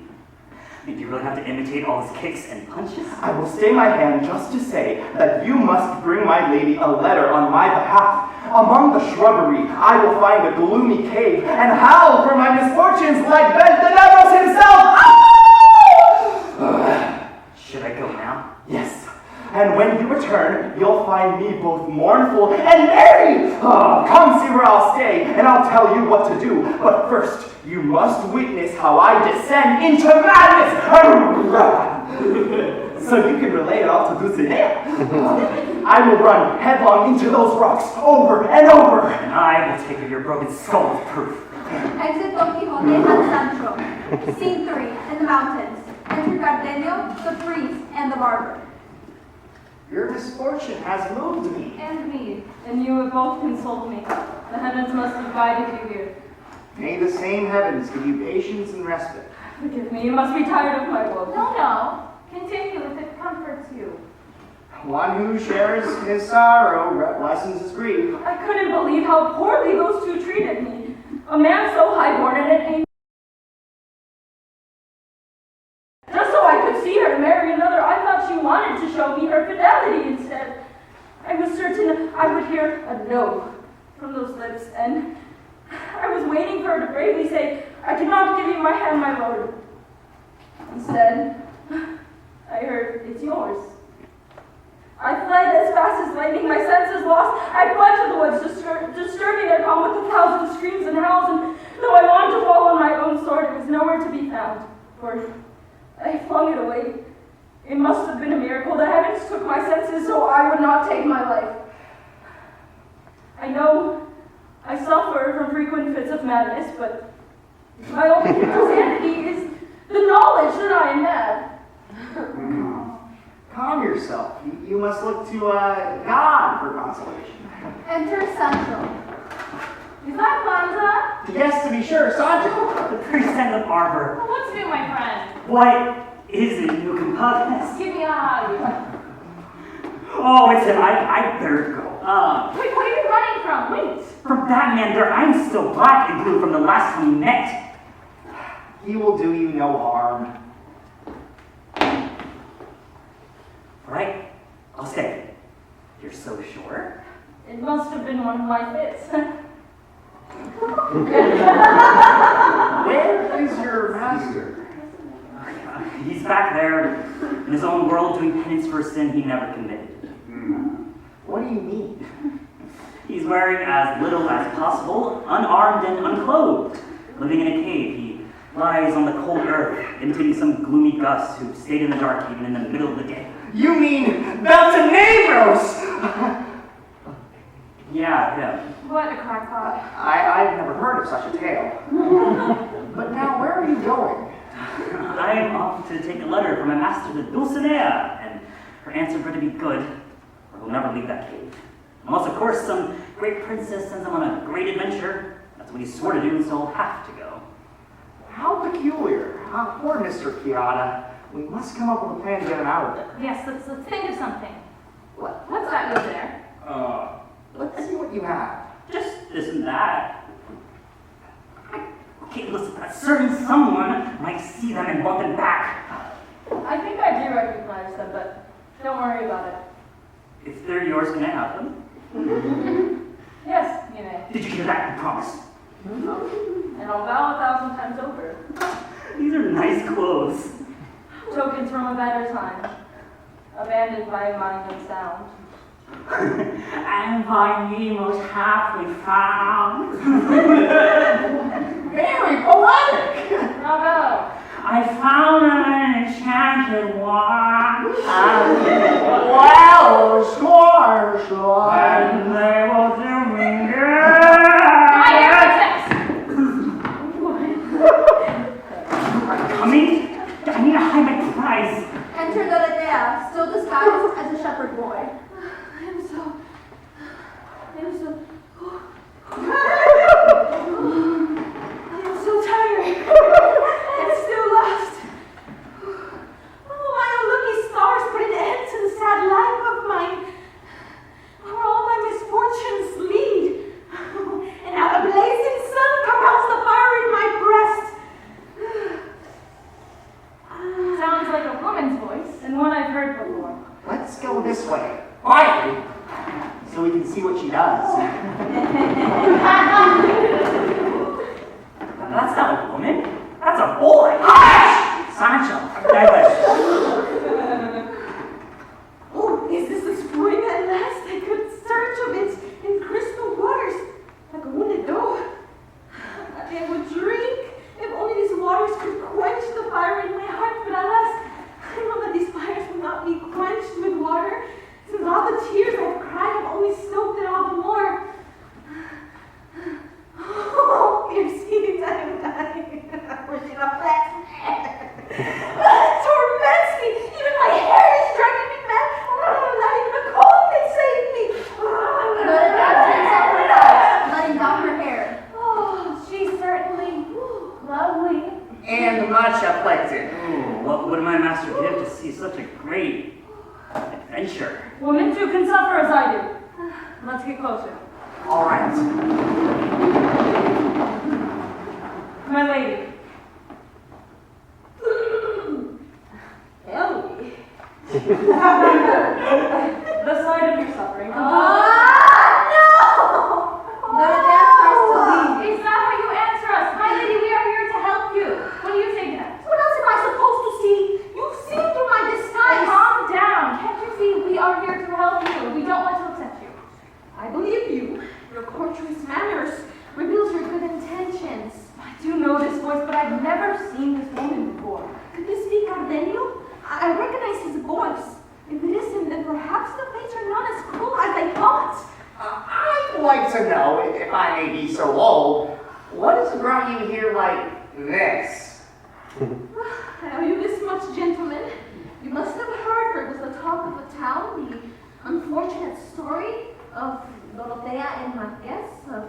Do you really have to imitate all his kicks and punches? I will stay my hand just to say that you must bring my lady a letter on my behalf. Among the shrubbery, I will find a gloomy cave and howl for my misfortunes like Beltenebros himself. Should I go now? Yes. And when you return, you'll find me both mournful and merry. Come see where I'll stay, and I'll tell you what to do. But first, you must witness how I descend into madness. So you can relay it all to Dulcinea. I will run headlong into those rocks over and over. And I will take your broken skull as proof. Exit Don Quixote and Sancho. Scene 3, in the mountains. Enter Cardenio, the priest, and the barber. Your misfortune has moved me. And me. And you have both consoled me. The heavens must have guided you here. May the same heavens give you patience and respite. Forgive me, you must be tired of my woes. No. Continue if it comforts you. One who shares his sorrow lessens his grief. I couldn't believe how poorly those two treated me. A man so highborn and an angel. Just so I could see her marry another, I thought she wanted to show me her fidelity instead. I was certain I would hear a no from those lips, and I was waiting for her to bravely say, I cannot give you my hand, my lord. Instead, I heard, it's yours. I fled as fast as lightning, my senses lost. I fled to the woods, disturbing their calm with 1,000 screams and howls, and Though I longed to fall on my own sword, it was nowhere to be found, for I flung it away. It must have been a miracle. The heavens took my senses, so I would not take my life. I know I suffer from frequent fits of madness, but my only insanity is the knowledge that I am mad. Calm yourself. You must look to God for consolation. Enter Santos. Is that Rhonda? Yes, to be sure. Sancho. The priest and the barber. What's new, my friend? What is it, you compadres? Give me a hug. Oh, it's him. I better go. Wait, what are you running from? Wait. From that man there, I'm still black and blue from the last time we met. He will do you no harm. Right? I'll stay. You're so sure? It must have been one of my fits. Where is your master? He's back there in his own world doing penance for a sin he never committed. What do you mean? He's wearing as little as possible, unarmed and unclothed. Living in a cave, he lies on the cold earth, imitating some gloomy Gus who stayed in the dark even in the middle of the day. You mean Beltenebros? Yeah, him. What a crackpot. I've never heard of such a tale. But now, where are you going? I am off to take a letter from my master, the Dulcinea, and her answer better be good, or he'll never leave that cave. Unless, of course, some great princess sends him on a great adventure. That's what he swore to do, and so he'll have to go. How peculiar. Poor Mr. Chiara. We must come up with a plan to get him out of there. Yes, let's think of something. What's that over there? Let's see what you have. Just this and that. Okay, listen, a certain someone might see them and want them back. I think I do recognize them, but don't worry about it. If they're yours, can I have them? Yes, you may. Did you hear that? I promise. And I'll vow 1,000 times over. These are nice clothes. Tokens from a better time. Abandoned by mind and sound. And by me most happily found. Very poetic! Bravo! I found an enchanted wand. Well, Swan. And they will do me good. My heretics! Coming? I need to hide my prize. Enter Dorothea, still disguised as a shepherd boy. I'm so tired. It's still lost. Oh, my unlucky stars put an end to the sad life of mine. Where all my misfortunes lead. And now the blazing sun compels the fire in my breast. Sounds like a woman's voice, and one I've heard before. Let's go this way. Quietly. So we can see what she does. That's not a woman. That's a boy. Hush! Sancho, divert. Oh, is this the spring at last? I could search of it in crystal waters, like a wounded dog. I would drink if only these waters could quench the fire in my heart, but alas, I know that these fires will not be quenched with water, since all the tears I've cried have only stoked it all the more. Oh, your seeds, I am dying. Wishing a flat torments me. Even my hair is driving me mad. Not even a cold can save me. Dorothea turns off her hat, letting down her hair. Oh, she's certainly lovely. And much afflicted. What would my master give to see such a great adventure? Women too can suffer as I do. Let's get closer. All right. My lady. Ellie. The sight of your suffering. No! Dorothea tries to leave. Is that how you answer us? My lady, we are here to help you. What do you say to that? What else am I supposed to see? You've seen through my disguise. Calm down. Can't you see we are here to help you? We don't want to upset you. I believe you. Your courteous manners reveals your good intentions. I may be so old, what has brought you here like this? I owe you this much, gentlemen. You must have heard, for it was the talk of the town, the unfortunate story of Dorotea and Marquez, of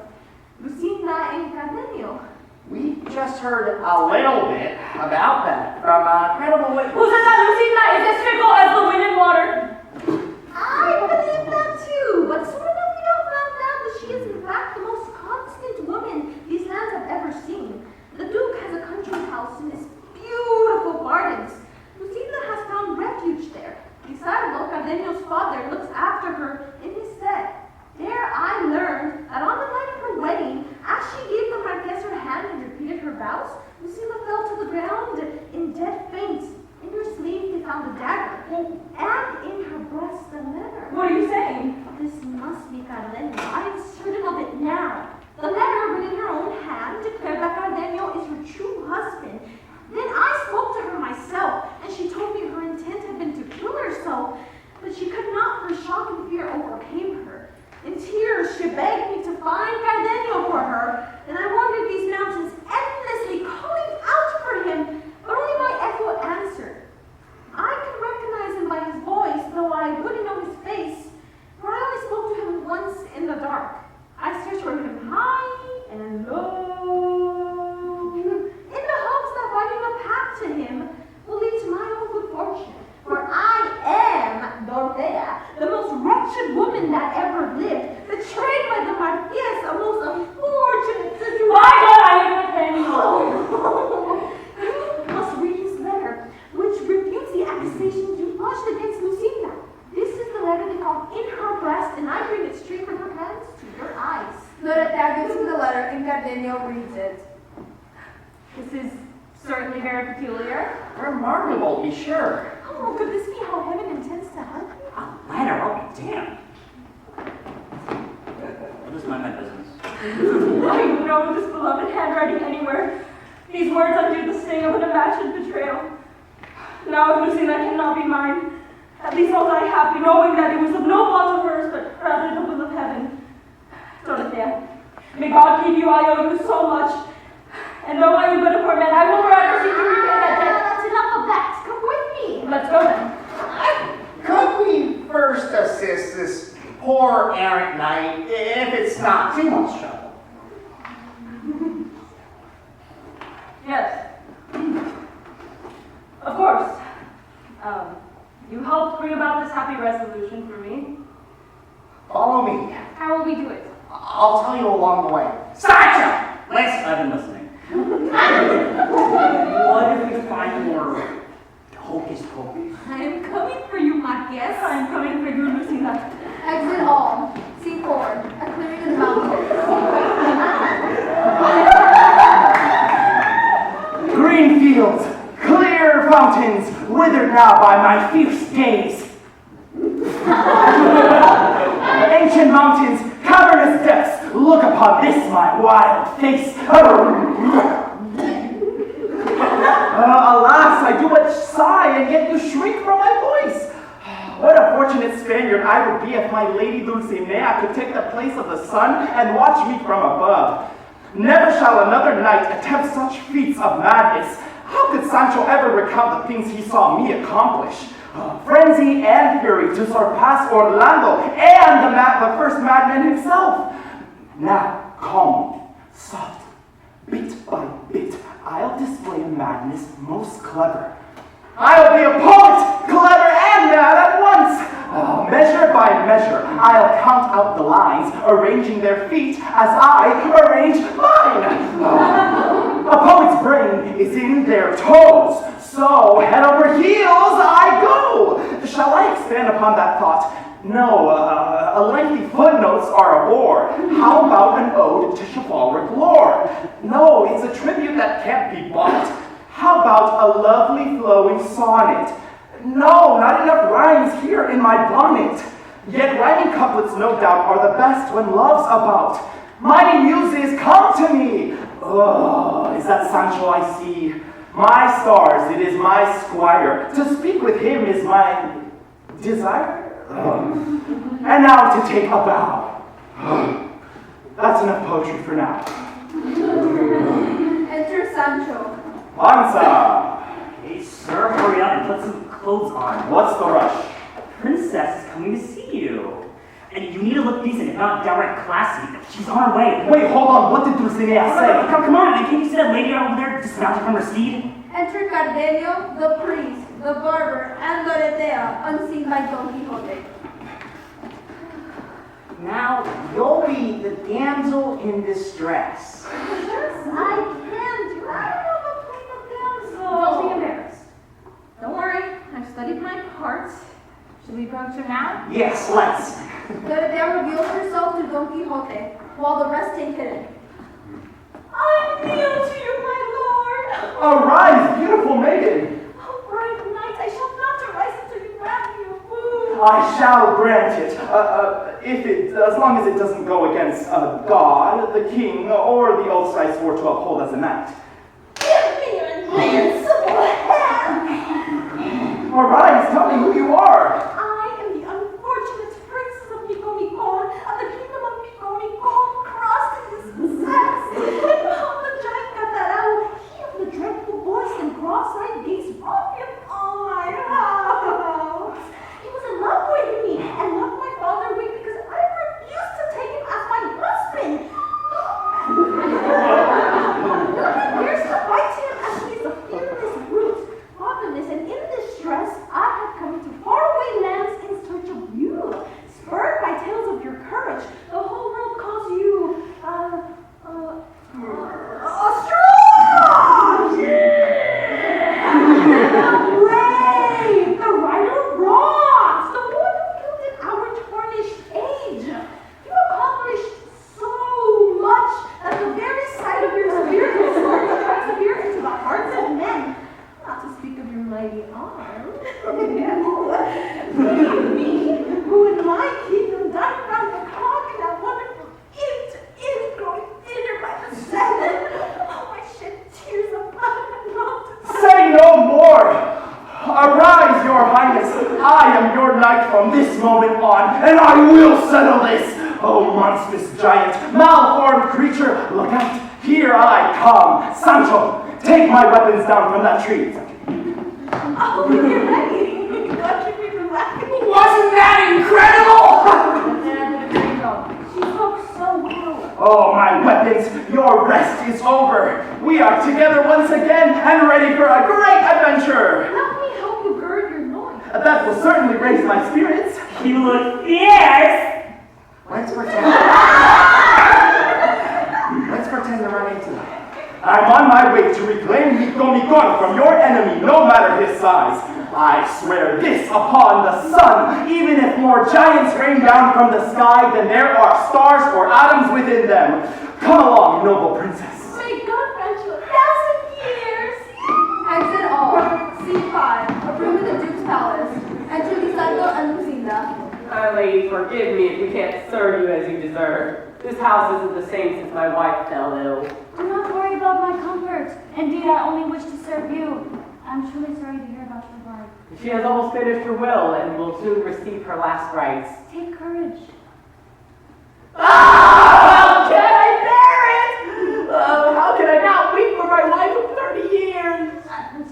Lucinda and Cardenio. We just heard a little bit about that from a credible witness. Who said that Lucinda is as fickle as the wind and water? I believe that too, but soon enough we all found out that she is in fact the most constant woman these lands have ever seen. The Duke has a country house in this beautiful gardens. Lucinda has found refuge there. Lizardo, Cardenio's father, looks after her in his stead. There I learned that on the night of her wedding, as she gave the Marquez her hand and repeated her vows, Lucinda fell to the ground in dead faint. In her sleeve they found a dagger, and in her breast a letter. What are you saying? This must be Cardenio. I am certain of it now. The letter, written in her own hand, declared that Cardenio is her true husband. Then I spoke to her myself, and she told me her intent had been to kill herself, but she could not, for shock and fear overcame her. In tears, she begged me to find Cardenio for her, and I wandered these mountains endlessly, calling out for him, but only my echo answered. I could recognize him by his voice, though I wouldn't know his face, for I only spoke to him once in the dark. I searched for him high and low, in the hopes that finding a path to him will lead to my own good fortune. For I am Dorotea, the most wretched woman that ever lived, betrayed by the Marquez, a most unfortunate situation. By God, I am Cardenio! You must read his letter, which refutes the accusations you lodged against Lucinda. This is the letter they found in her breast, and I bring it straight from her hands to your eyes. Dorotea gives him the letter and Cardenio reads it. This is certainly very peculiar. Remarkable, be sure. Oh, could this be how heaven intends to hunt me? A letter? Oh, damn. I'll just mind my business. I know this beloved handwriting anywhere. These words undo the sting of an imagined betrayal. Now if Lucinda cannot be mine, at least I'll die happy, knowing that it was of no fault of hers, but rather the will of heaven. Dorotea, may God keep you, I owe you so much. And though I am but a poor man, I will forever seek to repay that debt. That's enough of that. Come with me. Let's go then. Could we first assist this poor errant knight, if it's not too much trouble? Yes. Of course. You helped bring about this happy resolution for me. Follow me. How will we do it? I'll tell you along the way. Sideshow! Listen, I've been listening. What if we find more hocus pocus? I am coming for you, Marquez. I am coming for you, Lucinda. Exit all. See forward. A clearing in the mountains. Green fields, clear fountains, withered now by my fierce gaze. Ancient mountains, cavernous depths, look upon this my wild face. Alas, I do but sigh, and yet you shrink from my voice. What a fortunate Spaniard I would be if my lady Dulcinea could take the place of the sun and watch me from above. Never shall another knight attempt such feats of madness. How could Sancho ever recount the things he saw me accomplish? Frenzy and fury to surpass Orlando and the first madman himself. Now, calmly, soft, bit by bit, I'll display a madness most clever. I'll be a poet, clever and mad at once. Measure by measure, I'll count out the lines, arranging their feet as I arrange mine. A poet's brain is in their toes, so head over heels I go. Shall I expand upon that thought? No, lengthy footnotes are a bore. How about an ode to chivalric lore? No, it's a tribute that can't be bought. How about a lovely flowing sonnet? No, not enough rhymes here in my bonnet. Yet rhyming couplets no doubt are the best when love's about. Mighty muses, come to me. Oh, is that Sancho I see? My stars, it is my squire. To speak with him is my desire. And now to take a bow. That's enough poetry for now. Enter Sancho. Mancha! Hey, sir, hurry up and put some clothes on. What's the rush? Princess is coming to see you. And you need to look decent, if not downright classy. She's on her way. Wait, hold on. What did Dulcinea say? Come on, can't you see that lady over there dismounted from her steed? Enter Cardenio, the priest, the barber, and Dorothea, unseen by Don Quixote. Now, you'll be the damsel in distress. Yes, I can do. I don't know about playing the damsel. Don't be embarrassed. Don't worry, I've studied my parts. Should we approach her now? Yes, let's. Dorothea reveals herself to Don Quixote, while the rest take hidden. I kneel to you, my lord. Arise, beautiful maiden. Oh, brave knight, I shall not arise until you grant me a boon. I shall grant it, as long as it doesn't go against God, the king, or the oaths I swore to uphold as a knight. Give me your invincible hand. Arise, tell me who you are. I am the unfortunate princess of Micomicon, of the kingdom of Micomicon, crossed in his possess. Of the giant Catarao, he of the dreadful voice and cross-eyed gaze brought me upon my house. He was in love with me, and loved my father away because I refused to take him as my husband. Nothing dares to fight him as he is a fearless brute, fatherless and in distress. I have come to faraway lands in search of you. Spurred by tales of your courage, the whole world calls you, strong! Brave! The rider of wrongs! The one who gilded our tarnished age! You accomplished so much that the very sight of your spirit will start to persevere into the hearts of men. Not to speak of your mighty arm. Me, who in my kingdom died round the clock and that wonderful it growing thinner by the second. Oh, I shed tears of blood and not. Say no more. Arise, your highness. I am your knight from this moment on, and I will settle this. Oh, monstrous giant, malformed creature, look out. Here I come. Sancho, take my weapons down from that tree. Oh, you're ready. Don't keep me from laughing. Wasn't that incredible? She spoke so well. Oh, my weapons, your rest is over. We are together once again and ready for a great adventure. Let me help you gird your loins. That will certainly raise my spirits. You look fierce! Let's pretend to run into it. I'm on my way to reclaim Micomicon from your enemy, no matter his size. I swear this upon the sun, even if more giants rain down from the sky than there are stars or atoms within them. Come along, noble princess. May God grant you 1,000 years. Exit all. Scene 5. A room in the Duke's palace. Enter Lisandro and Lucinda. My lady, forgive me if we can't serve you as you deserve. This house isn't the same since my wife fell ill. Do not worry about my comfort. Indeed, I only wish to serve you. I'm truly sorry to hear about your wife. She has almost finished her will and will soon receive her last rites. Take courage. How can I bear it? How can I not weep for my wife of 30 years?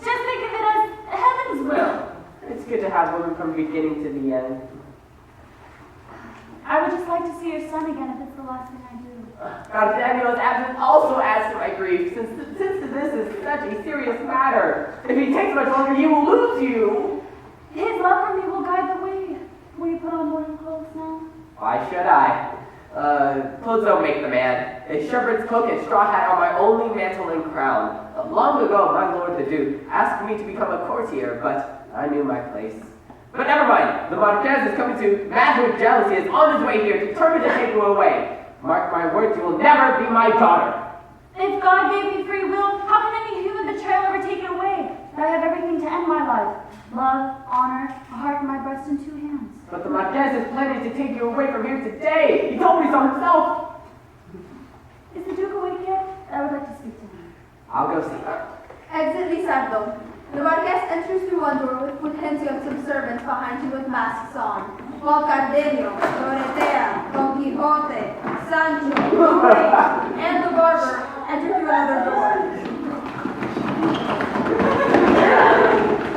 Just think of it as heaven's will. It's good to have women from the beginning to the end. I would just like to see your son again if it's the last thing I do. God, Daniel's absence also adds to my grief, since this is such a serious matter. If he takes much longer, he will lose you. His love for me will guide the way. Will you put on morning clothes now? Why should I? Clothes don't make the man. A shepherd's cloak and straw hat are my only mantle and crown. Long ago, my lord the Duke asked me to become a courtier, but I knew my place. But never mind. The Marquez is coming to mad with jealousy, is on his way here, determined to take you away. Mark my words, you will never be my daughter. If God gave me free will, how can any human betrayal ever take it away? I have everything to end my life. Love, honor, a heart in my breast, and 2 hands. But the Marquez is planning to take you away from here today. He told me so himself. Is the Duke awake yet? I would like to speak to him. I'll go see her. Exit Lisardo. The Vargas enters through one door with hints of some servants behind you with masks on, while Cardenio, Dorotea, Don Quixote, Sancho, Rhea, and the barber enter through another door.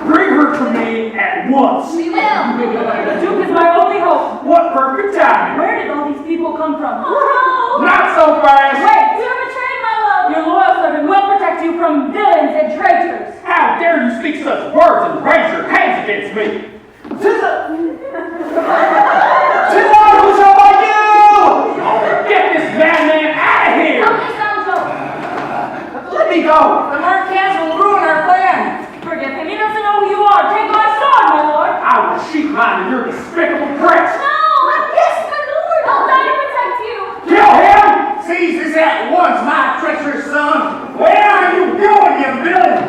Bring her to me at once. We will. The Duke is my only hope. What perfect timing. Where did all these people come from? Oh, Not so fast. Wait! you're betrayed, my love. Your loyal servant will protect you from villains and traitors. How dare you speak such words and raise your hands against me? Tis I who shall fight you! Get this madman out of here! Help me, Sancho. Let me go! The Marquez will ruin our plan. Forgive him. He doesn't know who you are. Take my sword, my lord. I will sheath mine to your despicable breast. No! Yes, my lord! I'll die to protect you. Kill him! Seize this at once, my treacherous son! Where are you going, you villain?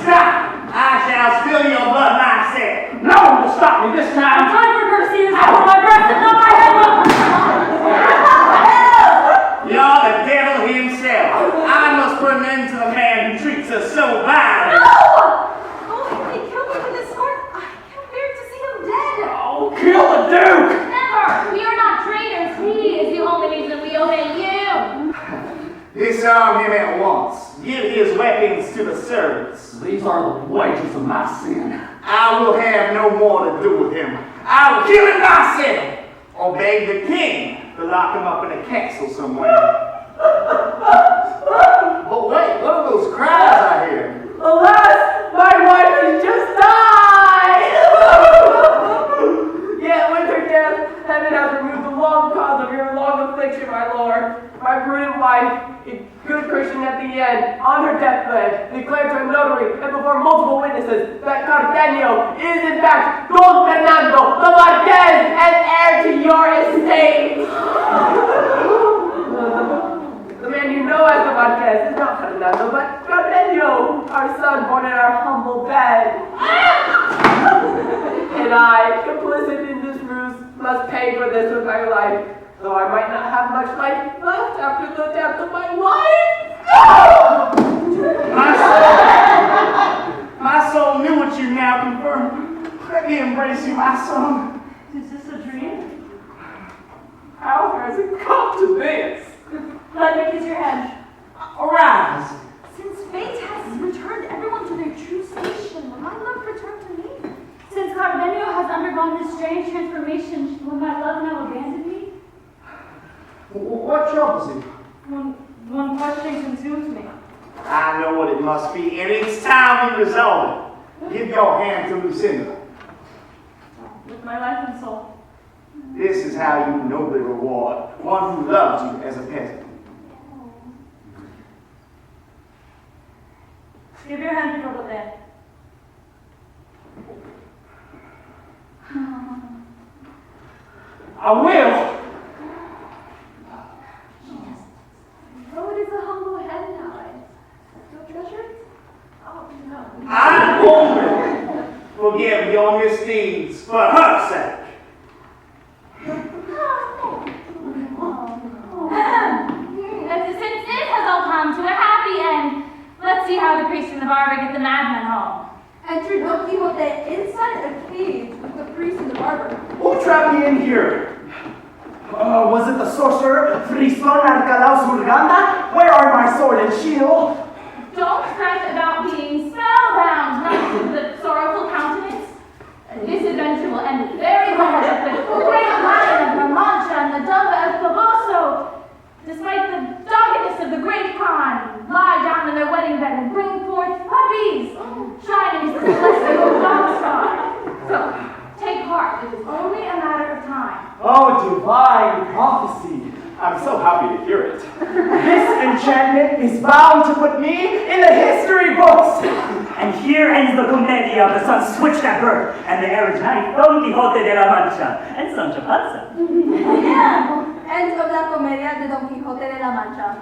Stop! I shall spill your blood myself! No one will stop me this time. Time for courtesy is over my breast and not my head. You're the devil himself! I must put an end to the man who treats us so violently! No! Oh, he killed me with his sword. I can't bear to see him dead. Oh, kill the Duke! Never! We are not traitors. He is the only reason we obey you. Disarm him at once. Give his weapons to the servants. These are the wages of my sin. I will have no more to do with him. I will kill him myself, or beg the king to lock him up in a castle somewhere. But wait, what are those cries I hear? Alas, my wife has just died! Yet with her death, heaven has removed the long cause of your long affliction, my lord. My prudent wife, a good Christian at the end, on her deathbed, declared to a notary and before multiple witnesses that Cardenio is in fact Don Fernando, the Marquez, and heir to your estate. The man you know as the Marquez is not Fernando, but Cardenio, our son born in our humble bed. And I, complicit in this ruse, must pay for this with my life, though I might not have much life left after the death of my wife. My soul knew what you now confirmed. Let me embrace you, my son. Is this a dream? How has it come to this? Let me kiss your hand. Arise! Since fate has returned everyone to their true station, will my love return to me? Since Cardenio has undergone this strange transformation, will my love now abandon me? What troubles you? One question consumes me. I know what it must be, and it's time we resolve it. Give your hand to Lucinda. With my life and soul. This is how you nobly reward one who loves you as a peasant. Give your hand before the dead. I will! Oh, it is a humble head now. No treasure? Oh, no. I only forgive your misdeeds for her sake. Since it has all come to a happy end, let's see how the priest and the barber get the madman home. Enter Don Quixote inside a cage with the priest and the barber. Who trapped me in here? Was it the sorcerer, Friston Alcaraz Urganda? Where are my sword and shield? Don't fret about being spellbound, not the sorrowful countenance. This adventure will end very hard at the great lion of Mancha and the Dumba of Famoso. Despite the doggedness of the great Khan, lie down in their wedding bed and bring forth puppies, shining as the celestial dawn star. So, take heart, it is only a matter of time. Oh, divine prophecy. I'm so happy to hear it. This enchantment is bound to put me in the history books. And here ends the commedia of the sun switched at birth, and the erudite Don Quixote de la Mancha, and Sancho Panza. Yeah. End of la comedia de Don Quixote de la Mancha.